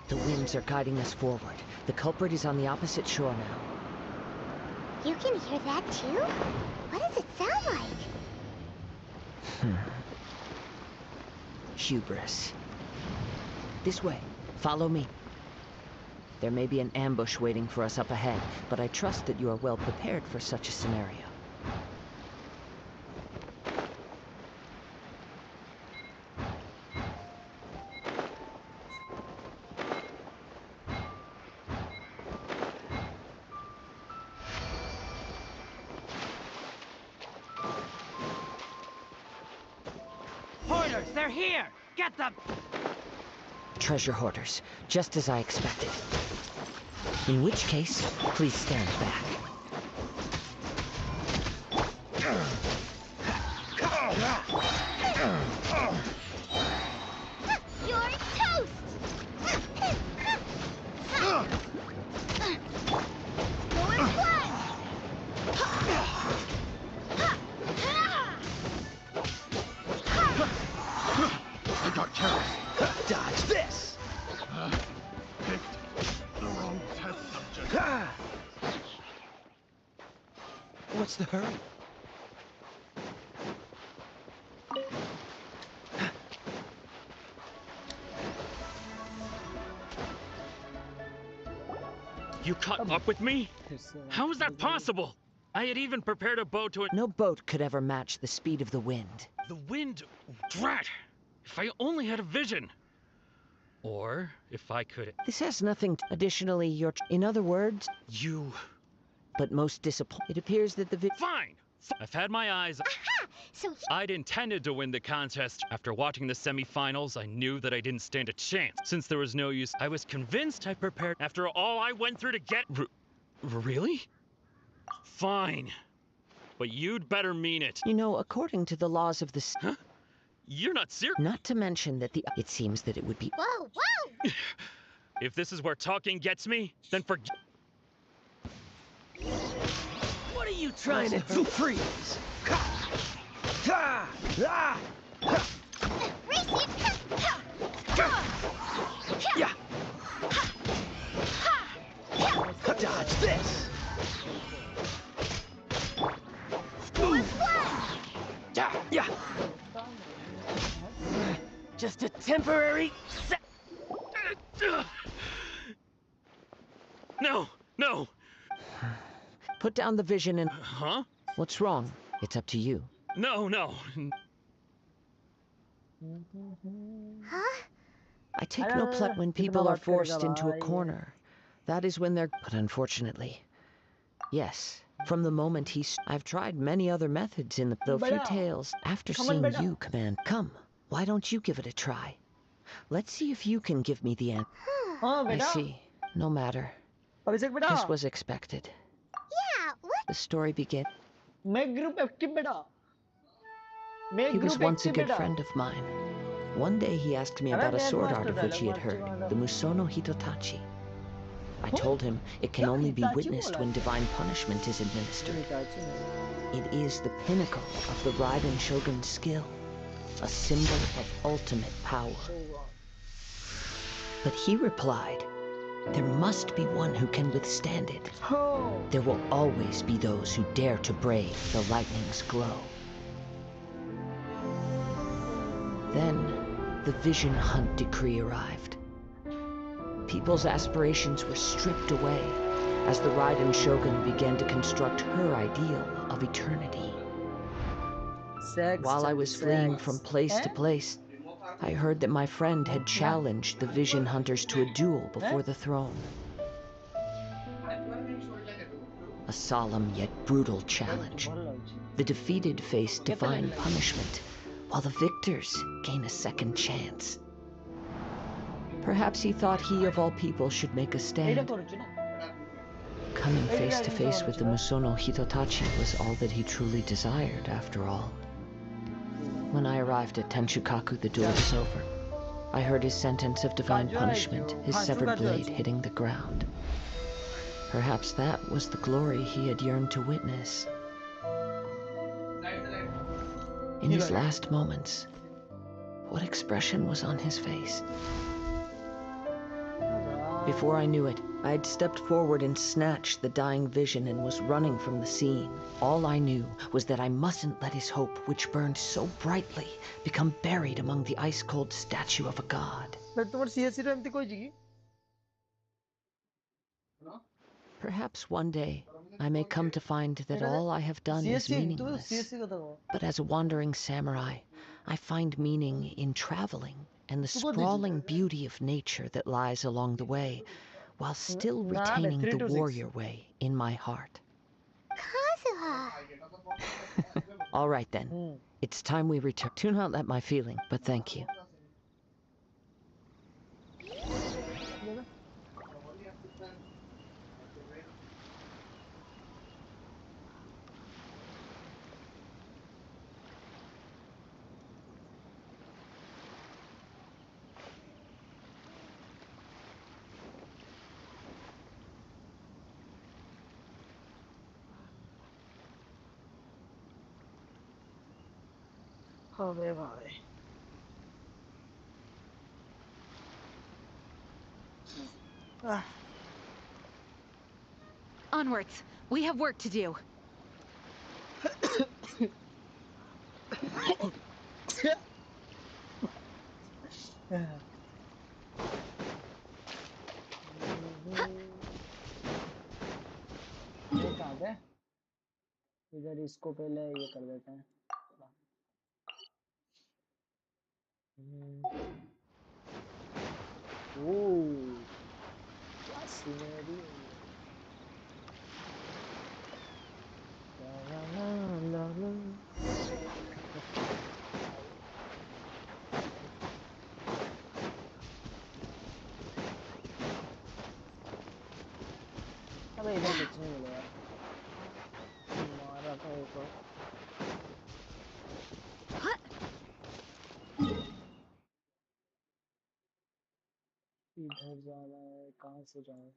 The winds are guiding us forward. The culprit is on the opposite shore now. You can hear that too? What does it sound like? Hubris. This way. Follow me. There may be an ambush waiting for us up ahead, but I trust that you are well prepared for such a scenario. Hoarders, they're here! Get them! Treasure hoarders, just as I expected. In which case, please stand back. You're toast! Going flat! I got careless. Dodge this! Picked the wrong test subject. What's the hurry? You caught up with me? How is that possible? I had even prepared a boat to... No boat could ever match the speed of the wind. The wind... Drat! If I only had a vision. Or if I could... This has nothing... Additionally, you're... In other words... You... But most disappointing. It appears that the... Fine! I've had my eyes... Aha! So... I'd intended to win the contest. After watching the semifinals, I knew that I didn't stand a chance. Since there was no use, I was convinced I prepared... After all I went through to get... Really? Fine. But you'd better mean it. You know, according to the laws of the... Huh? You're not serious. Not to mention that the... It seems that it would be... Whoa, whoa! If this is where talking gets me, then forget... What are you trying to do? Freeze! Yeah. Dodge this! Yeah. Just a temporary No! No! Put down the vision and... Huh? What's wrong? It's up to you. No, no. Huh? I take no pleasure when people are forced into a corner. That is when they're... But unfortunately... Yes. From the moment I've tried many other methods in the few tales. After seeing you command... Come, why don't you give it a try? Let's see if you can give me the answer. I see. No matter. This was expected. Yeah, what? The story begins. He was once a good friend of mine. One day he asked me about a sword art of which he had heard, the Musono Hitotachi. I told him it can only be witnessed when divine punishment is administered. It is the pinnacle of the Raiden Shogun's skill, a symbol of ultimate power. But he replied, there must be one who can withstand it. There will always be those who dare to brave the lightning's glow. Then, the Vision Hunt decree arrived. People's aspirations were stripped away as the Raiden Shogun began to construct her ideal of eternity. While I was fleeing from place to place, I heard that my friend had challenged the Vision Hunters to a duel before the throne. A solemn yet brutal challenge. The defeated face divine punishment, while the victors gain a second chance. Perhaps he thought he of all people should make a stand. Coming face to face with the Musono Hitotachi was all that he truly desired, after all. When I arrived at Tenchukaku, the duel was over. I heard his sentence of divine punishment, his severed blade hitting the ground. Perhaps that was the glory he had yearned to witness. In his last moments, what expression was on his face? Before I knew it, I had stepped forward and snatched the dying vision and was running from the scene. All I knew was that I mustn't let his hope, which burned so brightly, become buried among the ice-cold statue of a god. Perhaps one day, I may come to find that all I have done is meaningless. But as a wandering samurai, I find meaning in traveling and the sprawling beauty of nature that lies along the way, while still retaining the warrior way in my heart. Kazuha! All right then, it's time we return. Do not let my feeling, but thank you. Onwards. We have work to do. इधर इसको पहले ये कर देते हैं। ओह क्या scenery है ये। ला ला ला ला अबे इधर कुछ नहीं मिलेगा। मारा था एक और। इधर जाना है, कहाँ से जाऊँ?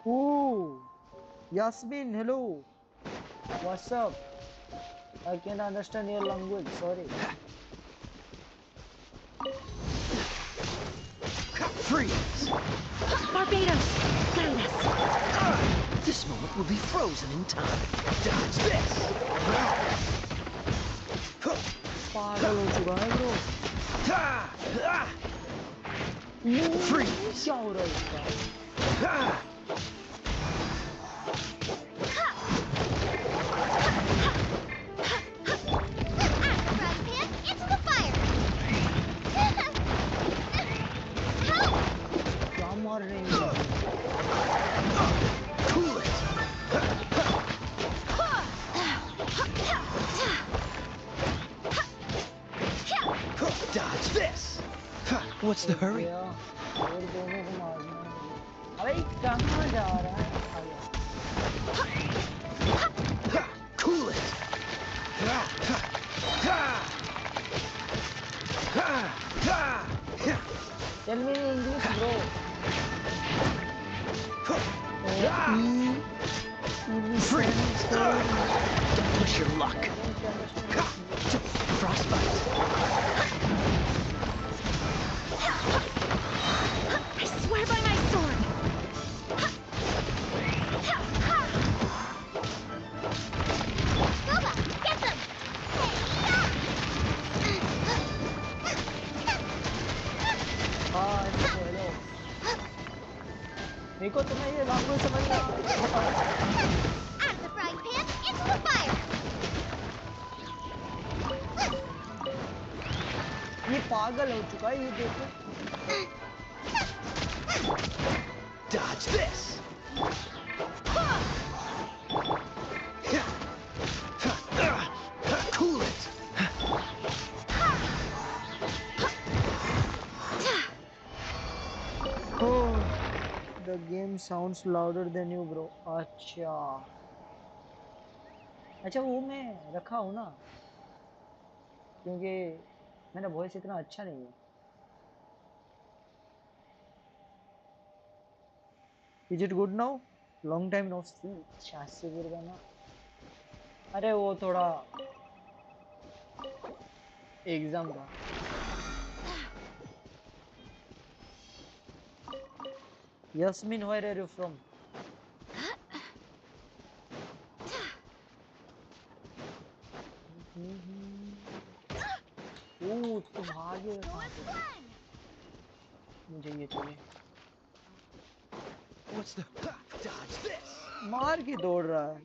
Ooh, Yasmin, hello. What's up? I can't understand your language. Sorry. Freeze! Barbados, guide us. This moment will be frozen in time. Dodge this! पागल हो चुका है bro. Freeze! क्या हो रहा है इसका? Dodge this! What's the hurry? और दोनों को मारना है। अबे कहाँ जा रहा है? Cool it! Tell me in English, bro. Freeze! Don't push your luck. Frostbite. I swear by my sword. Boba, get them! हाँ हेलो। मेरे को तुम्हें ये लैंग्वेज समझ में आ Out of the frying pan, into the fire! ये पागल हो चुका है ये देखो। Dodge this! Cool it! Oh, the game sounds louder than you, bro. अच्छा अच्छा वो मैं रखा हूँ ना क्योंकि मेरा वॉइस इतना अच्छा नहीं है। Is it good now? Long time no see. Shastri गुरबाना। अरे वो थोड़ा एग्जाम था। Yasmin, where are you from? ओह तुम भागे कहाँ से? मुझे ये चाहिए। What's the... Dodge this! मार के दौड़ रहा है।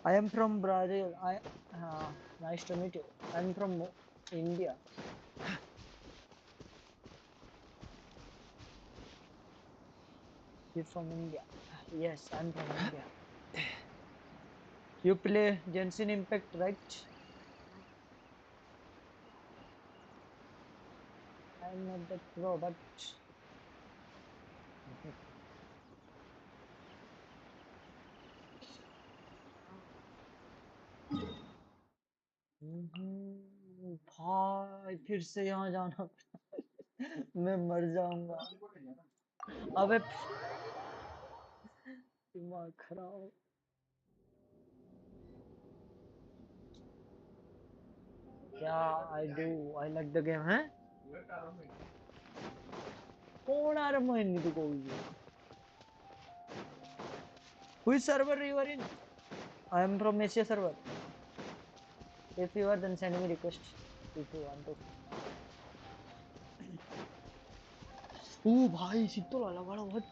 I am from Brazil. Nice to meet you. I'm from India. You're from India. Yes, I'm from India. You play Genshin Impact, right? I'm not that pro, but भाई फिर से यहाँ जाना मैं मर जाऊंगा। अबे दिमाग खराब। क्या I do I like the game है। कौन आ रहा है तो कोई Which server you are in? I am from Asia server. If you are, then send me request if you want to. भाई शीतल वाला बड़ा बहुत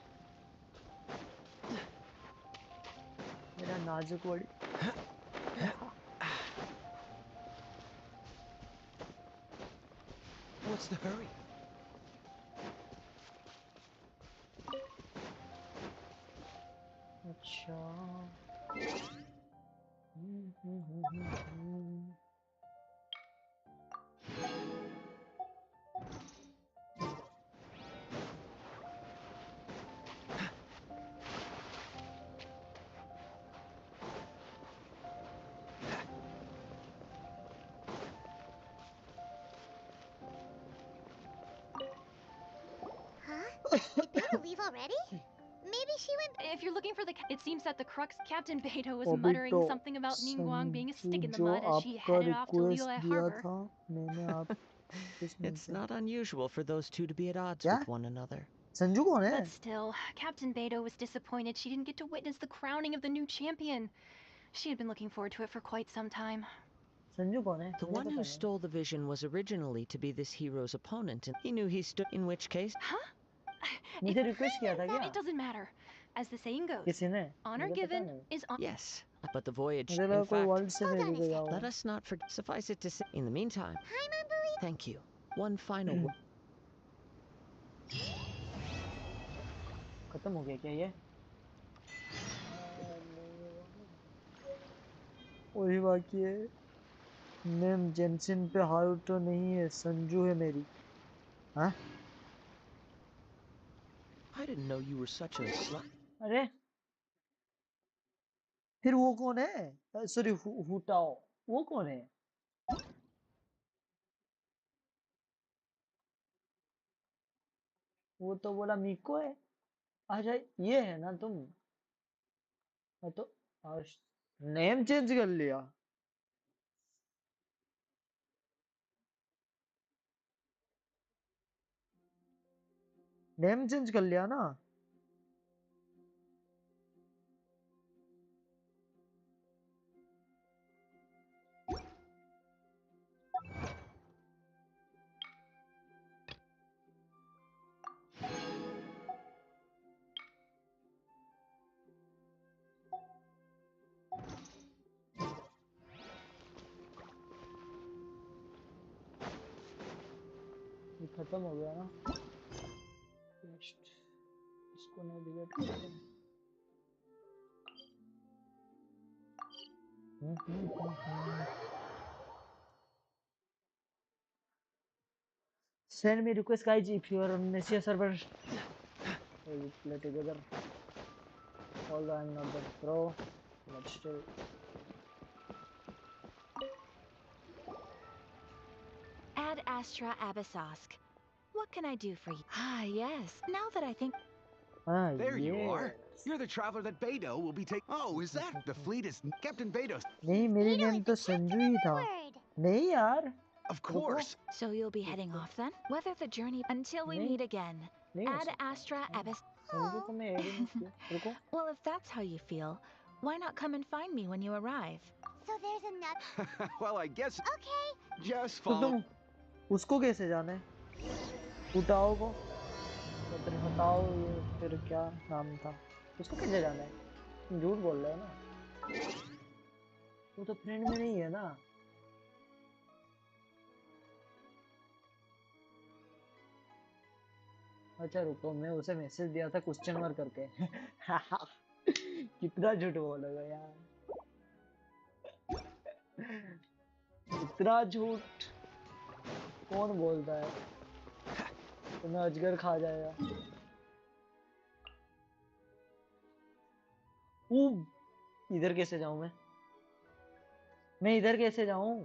मेरा नाजुक बड़ी What's the hurry? अच्छा Did Beto leave already? Maybe she went. If you're looking for the, it seems that the crux, Captain Beto was Obito muttering something about Ningguang being a stick in the mud as she आपका headed off to request Liyue दिया Harbor. था मैंने आप It's not unusual for those two to be at odds क्या with one another. Sanju कौन है But still, Captain Beto was disappointed she didn't get to witness the crowning of the new champion. She had been looking forward to it for quite some time. Sanju कौन है The मुझे one पता who नहीं stole the vision was originally to be this hero's opponent, and he knew he stood, in which case... Huh? मुझे request किया था क्या It doesn't matter. As the saying goes, किसी ने honor मुझे पता given नहीं is honor. Yes, but the voyage, मुझे in लगा कोई fact... वर्ल्ड से भेज के गया Let हो us not forget... Suffice it to say, in the meantime... Hi, Mumbly. Thank you. One final word. खत्म हो गया क्या ये वही बाकी है मैम जेनसिन पे हारुतो नहीं है संजू है मेरी हाँ I didn't know you were such a slut. अरे फिर वो कौन है सॉरी हुटाओ वो कौन है वो तो बोला मीको है अच्छा ये है ना तुम मैं तो नेम चेंज कर लिया नेम चेंज कर लिया ना ये खत्म हो गया ना इसको नेविगेट करते हैं Send me request guys if you are on Asia server. We play together. Although I'm not the pro, but still. Ad Astra Abyssosk. What can I do for you? Ah, yes. Now that I think... Ah, There you yes. are. You're the traveler that Beto will be taking. Oh, is that? The fleet is Captain Beto. नहीं मेरी name तो संजू ही था नहीं यार Of course. So you'll be heading off then? Whether the journey until we meet again. नहीं हो Ad सकता Astra Abyss. Sanju को मैं ऐड ही नहीं किया रुको Well, if that's how you feel, why not come and find me when you arrive? So there's another. Well, I guess. Okay. Just तो follow. तुम उसको कैसे जाना है उठाओ को तो फिर हटाओ ये फिर क्या नाम था उसको कैसे जाना है तुम झूठ बोल रहे हो ना वो तो फ्रेंड में नहीं है ना अच्छा रुको मैं उसे मैसेज दिया था क्वेश्चन मार्क करके कितना झूठ बोलोगे यार इतना झूठ कौन बोलता है तुम्हें अजगर खा जाएगा इधर कैसे जाऊं मैं इधर कैसे जाऊं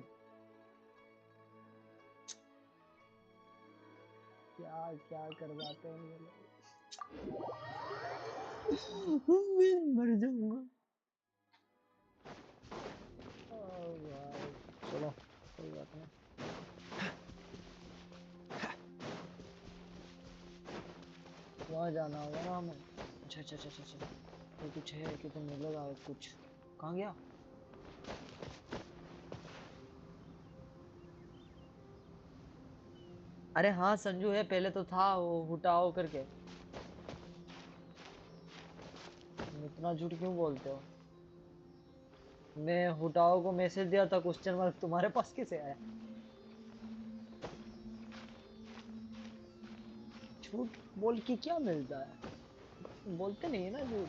क्या क्या करवाते हैं ये लोग। मैं मर जाऊंगा। भाई चलो कोई बात नहीं। वहाँ जाना होगा ना हमें। अच्छा अच्छा अच्छा अच्छा ये कुछ है कि तो मिलेगा कुछ। कहाँ गया? अरे हाँ संजू है, पहले तो था वो हुटाओ करके। इतना झूठ क्यों बोलते हो? मैं हुटाओ को मैसेज दिया था, क्वेश्चन मार्क तुम्हारे पास कैसे आया? झूठ बोल के क्या मिलता है? बोलते नहीं है ना झूठ,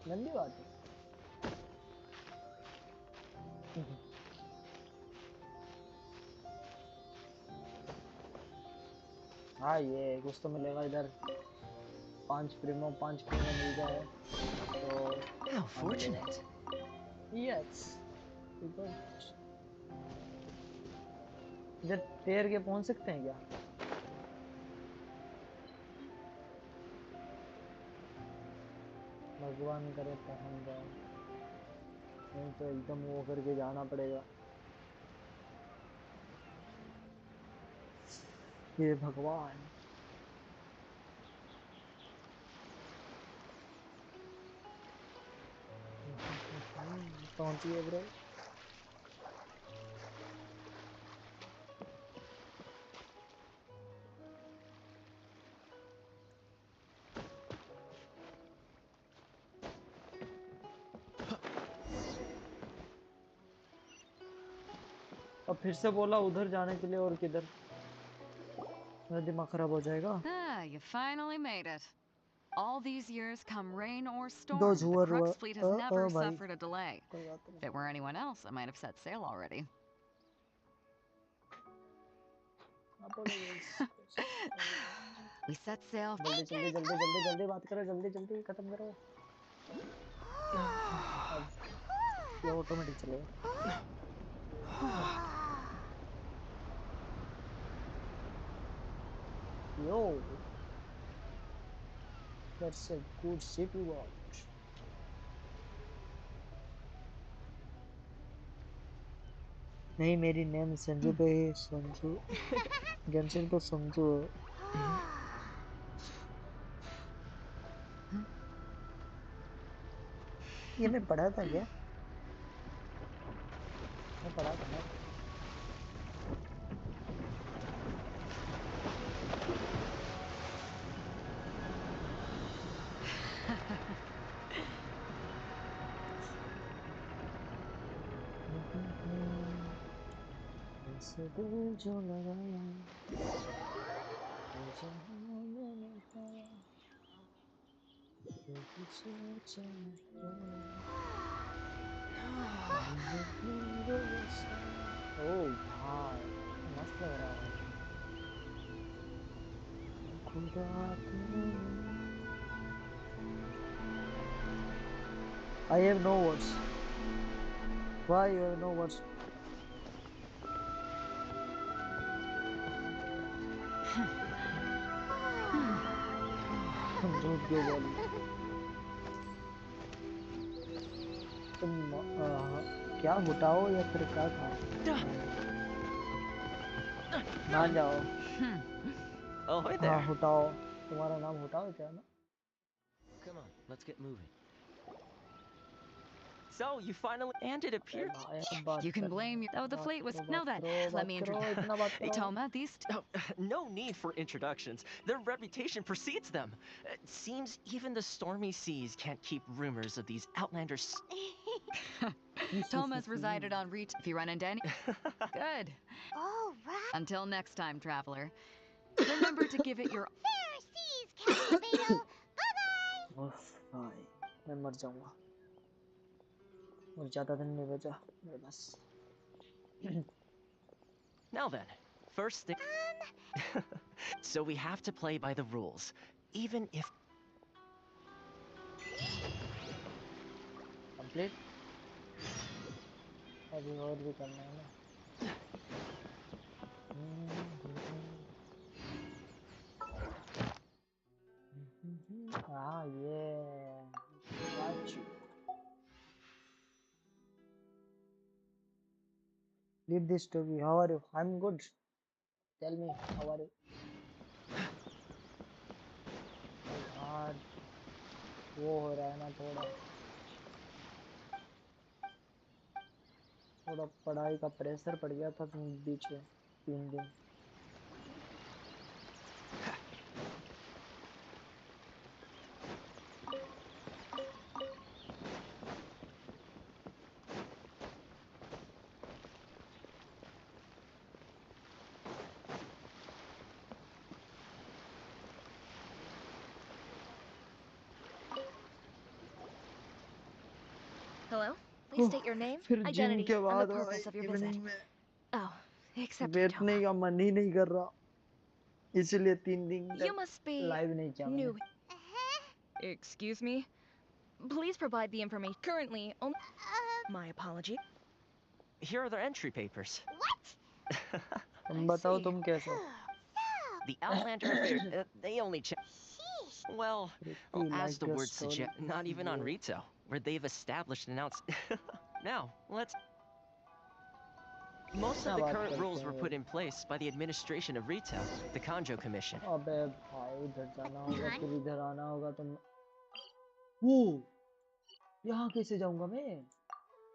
गंदी बात है। हाँ ये कुछ तो मिलेगा इधर। 5 प्रीमो मिल जाए तो How fortunate. यस इधर तैर के पहुंच सकते हैं क्या? भगवान करे पहुंच जाए, नहीं तो एकदम वो करके जाना पड़ेगा। ये भगवान। पहुंचिए ब्रो। अब फिर से बोला उधर जाने के लिए, और किधर? मेरा दिमाग खराब हो जाएगा। Ah, you finally made it. All these years, come rain or storm, Those the who are Crux fleet has never भाई suffered a delay. कोई बात If it were anyone else, I might have set sail already. नहीं। We set sail. जल्दी जल्दी जल्दी जल्दी जल्दी बात करो, जल्दी जल्दी खत्म करो। अब ये ऑटोमेटिक चलेगा। Yo, that's a good ship you got. नहीं मेरी नेम संजू पे है, संजू गेंशिन तो संजू है। ये मैं पढ़ा था क्या? मैं पढ़ा था ना। ऐसे दिल जो लगाया मैंने पाया, ये कुछ सोचा ओह भाई मस्त लग रहा है। खुदा I have no words. Why you have no words? तुम झूठ क्यों बोल? तुम क्या हुटाओ या फिर क्या था? मान जाओ। Oh, hi हाँ there. हुटाओ, तुम्हारा नाम हुटाओ क्या ना? Come on, let's get moving. So, you finally... And it appeared... You can blame your... Oh, the fleet was... Now then, let me introduce... Itoma, these... Oh, no need for introductions. Their reputation precedes them. It seems even the stormy seas can't keep rumors of these outlanders... Toma's resided on Reach. If you run into any... Good. All right. Until next time, traveler. Remember to give it your... Fair seas, Captain Beto. Bye-bye. उफ भाई मैं मर जाऊंगा, और ज्यादा दिन नहीं बचा मेरे पास। Now then, first thing... So we have to play by the rules, even if... Complete? अभी और भी करना है ना। Ah, yeah. Got you. Read this to me. How are you? I'm good. Tell me, how are you? यार वो हो रहा है ना थोड़ा पढ़ाई का प्रेशर पड़ गया था बीच में 3 दिन. Hello? Please state your name, फिर जिम identity, के and the बाद भाई purpose of your visit. Evening में Oh, except you, बैठने Toma. का मन ही नहीं कर रहा, इसलिए 3 दिन You तक must be लाइव नहीं किया मैंने. new. Excuse me? Please provide the information. Currently, only... My apology. Here are their entry papers. तुम बताओ तुम कैसे हो? The Outlander affair, they only check. Well, as like the your words story. suggest, not even on Yeah. Rito, where they've established an outs. Now, let's. Most of the current rules were put in place by the administration of Rito, the Kanjo Commission. अबे भाई इधर जाना होगा फिर इधर आना होगा तुम. वो यहाँ कैसे जाऊंगा मैं?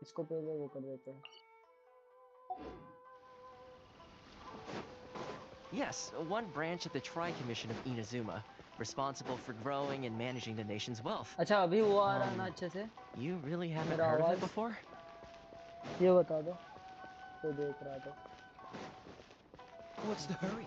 इसको पहले वो कर देते हैं. Yes, one branch of the Tri-Commission of Inazuma, responsible for growing and managing the nation's wealth. अच्छा अभी वो आ रहा ना अच्छे से? You really haven't मेरा heard of it आवाज before? ये बता दो तो देख रहा था. What's the hurry?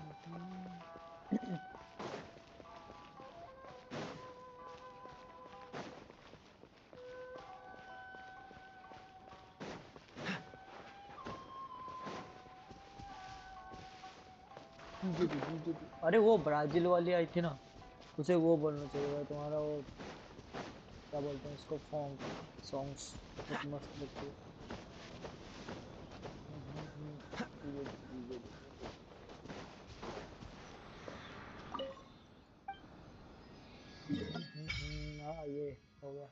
अरे वो ब्राजील वाली आई थी ना, उसे वो बोलना चाहिए भाई. तुम्हारा वो क्या बोलते हैं इसको, फॉन्क सॉन्ग्स बहुत मस्त लगती है. हाँ ये हो गया.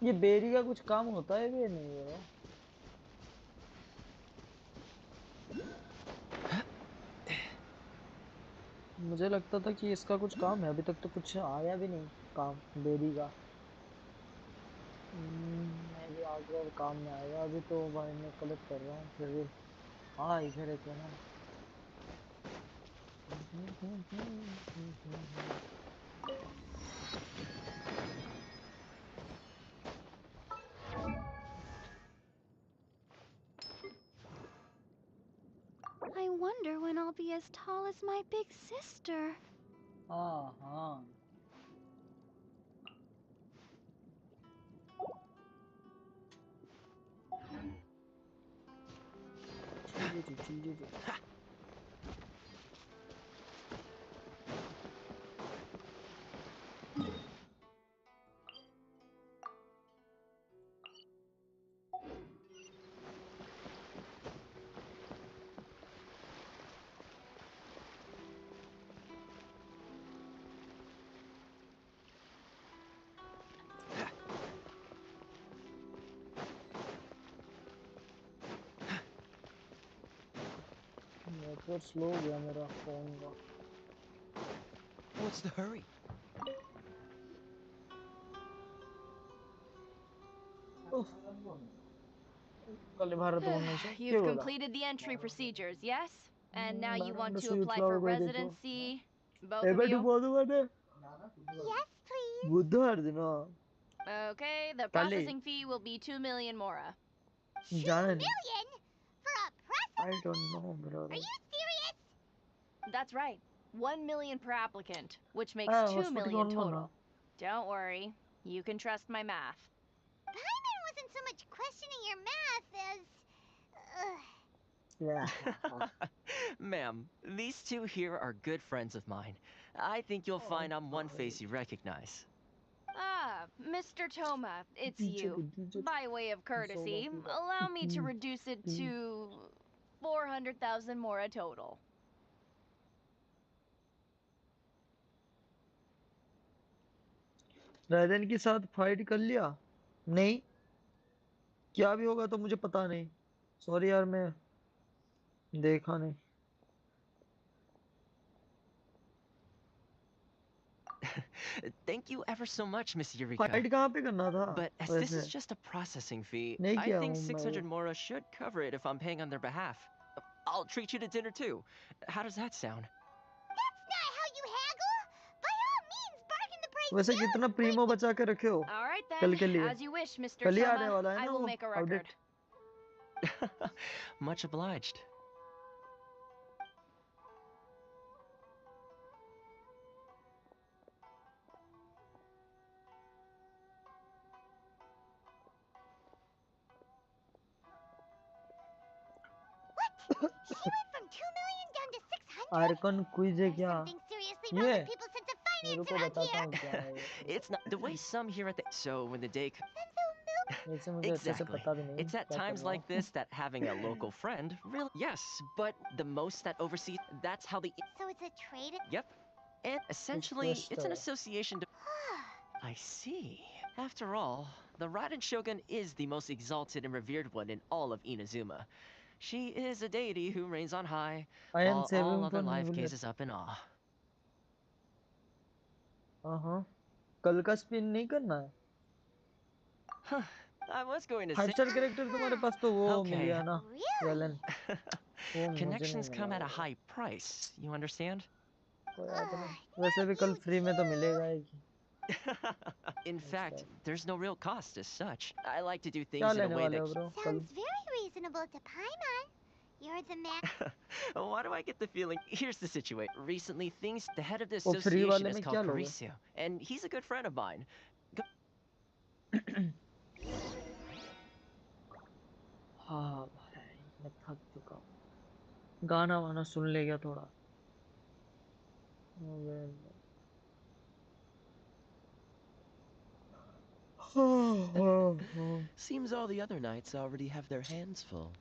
ये बेरी का कुछ काम होता है भी नहीं है? मुझे लगता था कि इसका कुछ काम है, अभी तक तो कुछ आया भी नहीं काम बेरी का. मैं भी आगे और काम में आएगा. अभी तो भाई मैं कलेक्ट कर रहा हूँ फिर भी. हाँ इधर है क्या ना. I wonder when I'll be as tall as my big sister. हाँ. नेटवर्क स्लो हो गया मेरा फोन का. What's the hurry? You've completed the entry procedures, yes? And now you want to apply for residency, both of you? Yes, please. बुधवार दिन. Okay, the processing fee will be 2 million mora. 2 million? For a I don't know, bro. Are you serious? That's right. 1 million per applicant, which makes 2 million total. Don't worry, you can trust my math. Paimon wasn't so much questioning your math as... Yeah. Ma'am, these two here are good friends of mine. I think you'll find I'm one face you recognize. Ah, Mr. Toma, it's you. By way of courtesy, allow me to reduce it to 400,000 mora total. रायदन के साथ fight कर लिया? नहीं, क्या भी होगा तो मुझे पता नहीं। सॉरी यार, मैं देखा नहीं। Thank you ever so much, Miss Eureka. Fight कहाँ पे करना था But as this is just a processing fee, नहीं I किया think हूँ मैं 600 वो। mora should cover it if I'm paying on their behalf. I'll treat you to dinner too. How does that sound? That's not how you haggle! By all means, bargain the price वैसे down! कितना Primo बचा के रखे हो All right कल then, के लिए? as you wish, Mr. कल ही आने Toma. वाला है I ना will वो make a record. Update? Much obliged. She went from 2 million down to 600? Arkan quiz है क्या? Something seriously wrong ये with people's sense of finance रुको around बताता here! हूँ क्या है ये। It's not the way some here at the so when the day वैसे मुझे अच्छे से exactly. पता भी नहीं It's at क्या times कर रहा like this that having a local friend really yes, but the most that oversees that's how the So it's a trade? yep. And essentially it's an Twister. association to I see. After all, the Raiden Shogun is the most exalted and revered one in all of Inazuma. She is a deity who reigns on high, I am while all saving other for life Bullet. gazes up in awe. हाँ, कल का spin नहीं करना है। Huh. I was going to 5 say star character तुम्हारे पास तो वो मिल okay. गया ना, वेलन। वो मुझे नहीं Connections come मिला at a वो। high price, you understand? कोई बात नहीं। वैसे भी कल फ्री में तो मिलेगा ही। In fact, there's no real cost as such. I like to do क्या things in a लेने way वाले that हो ब्रो कल? Sounds very reasonable to Paimon. You're the man. Why do I get the feeling? Here's the situation. Recently, things the head of the वो free association वाले is में called क्या लोगे? Parisu, and he's a good friend of mine. हाँ भाई, मैं थक चुका हूँ। गाना वाना सुन ले गया थोड़ा। Seems all the other knights already have their hands full.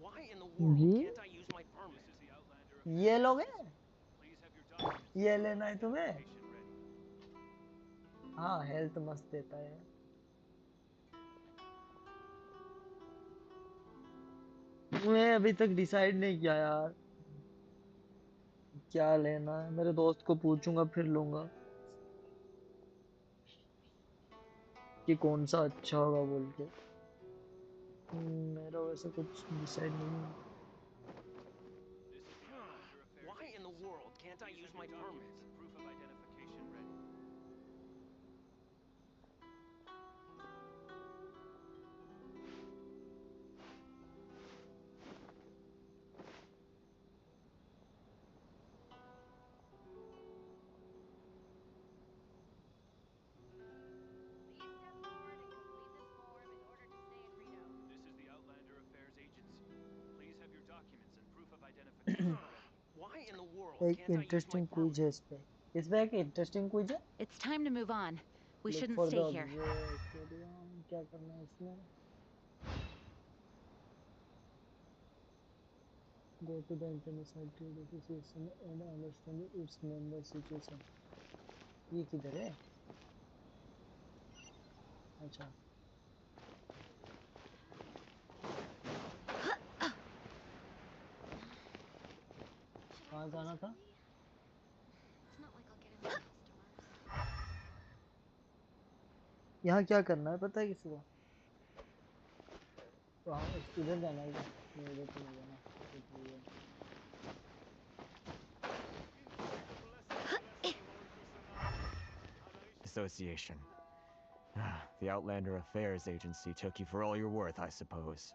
Why in the world ji? can't I use my permit? ये लोगे? ये लेना है तुम्हें? हाँ, हेल्थ मस्त देता है। मैं अभी तक डिसाइड नहीं किया यार, क्या लेना है। मेरे दोस्त को पूछूंगा फिर लूंगा कि कौन सा अच्छा होगा बोल के। मेरा वैसे कुछ डिसाइड नहीं है। Why in the world can't I use my permit? Proof of identification ready. This is the Outlander Affairs Agency. Please have your documents and proof of identification ready. Why in the world एक can't I use my interesting quiz है इस पे एक interesting quiz है। It's time to move on. We Look shouldn't for stay the here. क्या करना है इसमें? Go to the internet site to the association and understand its member situation. ये किधर है? अच्छा। कहाँ जाना था? यहाँ क्या करना है पता है किसी को? वहाँ इधर जाना है। मेरे को नहीं जाना। Association. The Outlander Affairs Agency took you for all you're worth, I suppose.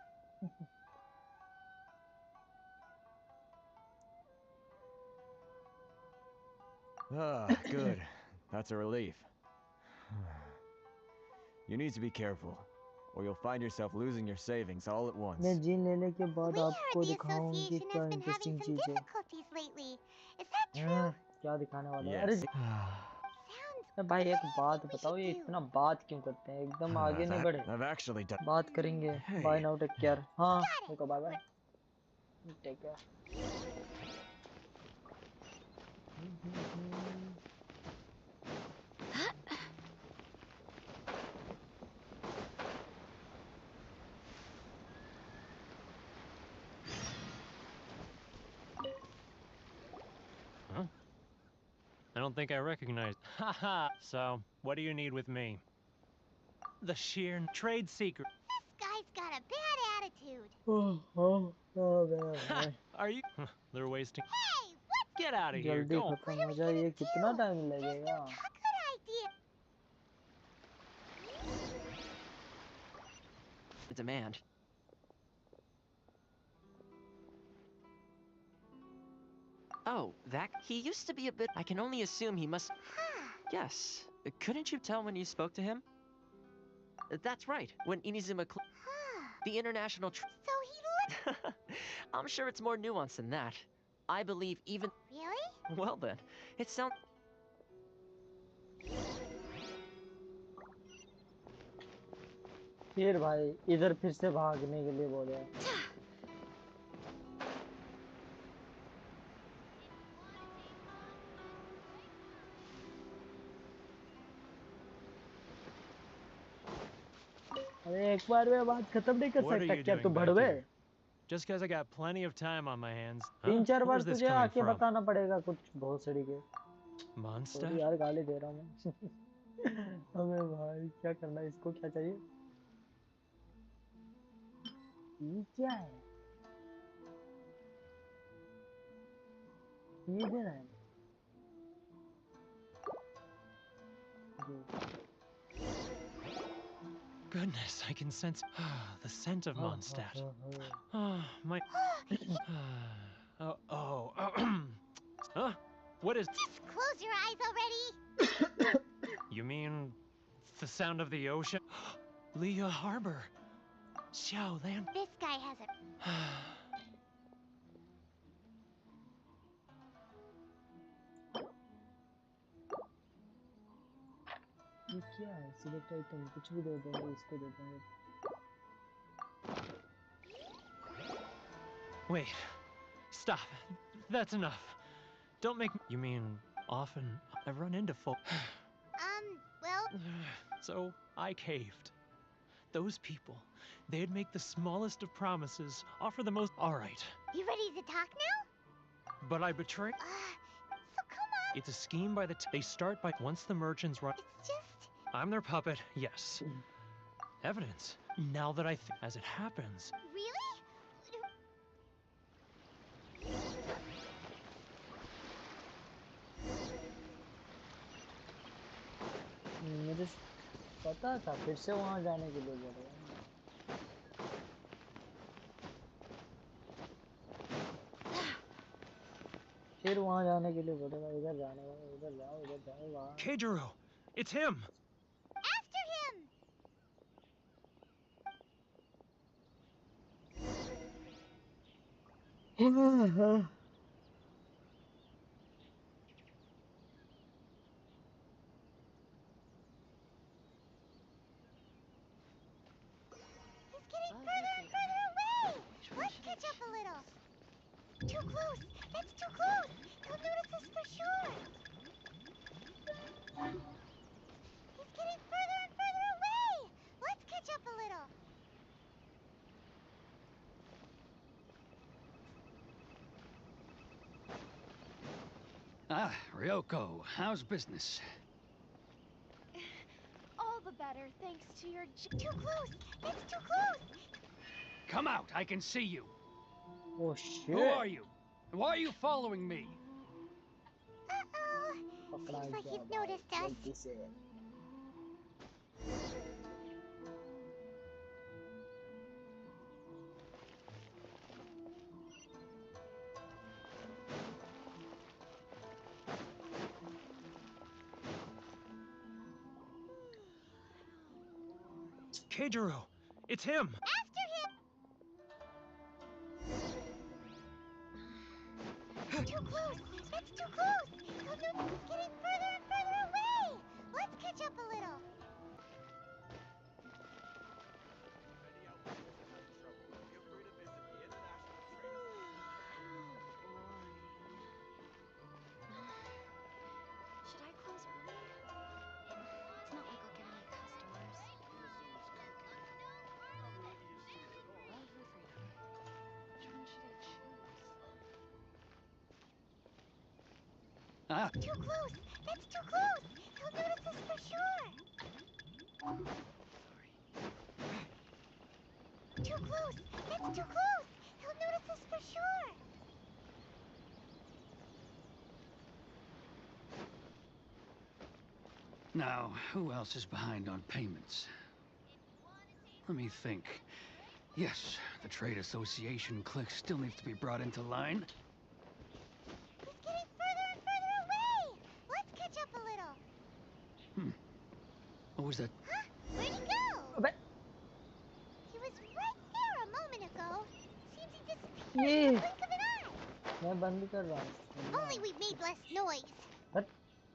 Good. That's a relief. You need to be careful. or you'll find yourself losing your savings all at once. मैं gene लेने के बाद We आपको heard the दिखाऊंगी association क्या has been having interesting some चीज है। difficulties lately. Is that true? क्या दिखाने वाला है? अरे Yes. भाई एक बात बताओ, ये इतना बात क्यों करते हैं? एकदम आगे नहीं बढ़े। I've actually done. बात करेंगे। Bye now, take care. हाँ देखो, bye bye, take care. Huh? I don't think I recognize. Haha. So, what do you need with me? The sheer trade secret. This guy's got a bad attitude. Are you? They're wasting. Hey, what? Get out of here. जल्दी Go. खत्म हो जाए, ये कितना time लगेगा? Good idea. Demand. Oh, that... He used to be a bit... I can only assume he must... Yes. Couldn't you tell when you spoke to him? That's right. When Inizuma... The international... So he looked... I'm sure it's more nuanced than that. I believe even... Really? Well then, it sounds... फिर भाई इधर फिर से भागने के लिए बोले। अरे एक बार में बात खत्म नहीं कर सकता क्या तू भड़वे? Just because I got plenty of time on my hands. तीन चार बार Where's this तुझे coming आके from? बताना पड़ेगा कुछ भोसड़ी के। Monster? यार गाली दे रहा हूँ मैं। हमें भाई क्या करना है, इसको क्या चाहिए? ये क्या है? ये देना है। Goodness, I can sense the scent of Mondstadt. My... Huh? What is... Just close your eyes already. You mean the sound of the ocean? Leah Harbor. Xiaolan. This guy has a... ये क्या है? Select item कुछ भी दे देंगे, इसको दे देंगे। Wait. Stop. That's enough. Don't make... You mean, often I've run into folk... well... So, I caved. Those people, they'd make the smallest of promises, offer the most... Alright. You ready to talk now? But I betrayed... So come on. It's a scheme by the... They start by... Once the merchants run... It's just... I'm their puppet, yes. Evidence. Now that I think... As it happens... Really? मुझे पता था फिर से वहाँ जाने के लिए बोलेगा। फिर वहाँ जाने के लिए बोलेगा, इधर जाने वाला, इधर जाओ, इधर जाओ, वहाँ। Keijiro! It's him! After him! Catch up a little. Too close. That's too close. He'll notice us for sure. He's getting further and further away. Let's catch up a little. Ah, Ryoko, how's business? All the better, thanks to your... Too close. That's too close. Come out, I can see you. Oh shit. Who are you? Why are you following me? Uh-oh. Seems like he's noticed us. Keijiro! It's him! After him! Too close! That's too close! Oh no, he's getting further and further away! Let's catch up a little. Should I close early? It's not like I'll get any customers. Love her freedom. Which one should I choose? Ah! Too close! That's too close! He'll notice us for sure! Too close! That's too close! He'll notice us for sure! Now, who else is behind on payments? Let me think. Yes, the Trade Association clique still needs to be brought into line. He's getting further and further away! Let's catch up a little. What was that? Huh? Where'd he go? He was right there a moment ago. Seems he disappeared in the blink of an eye. मैं बंद कर रहा हूँ. Only we've made less noise. But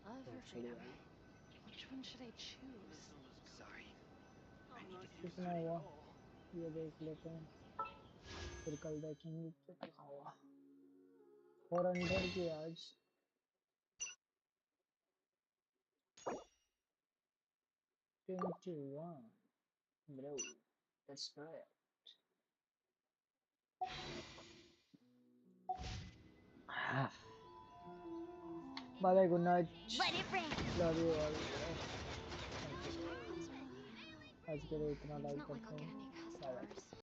Love her freedom. Which one should I choose? Sorry. कुछ ना हुआ. ये देख लेते हैं. फिर कल देखेंगे क्या हुआ. 400 की आज. $21. Bro, that's right. Bye bye, good night. Let it rain. Love you all. आज के लिए इतना लाइक करते हैं. Bye bye.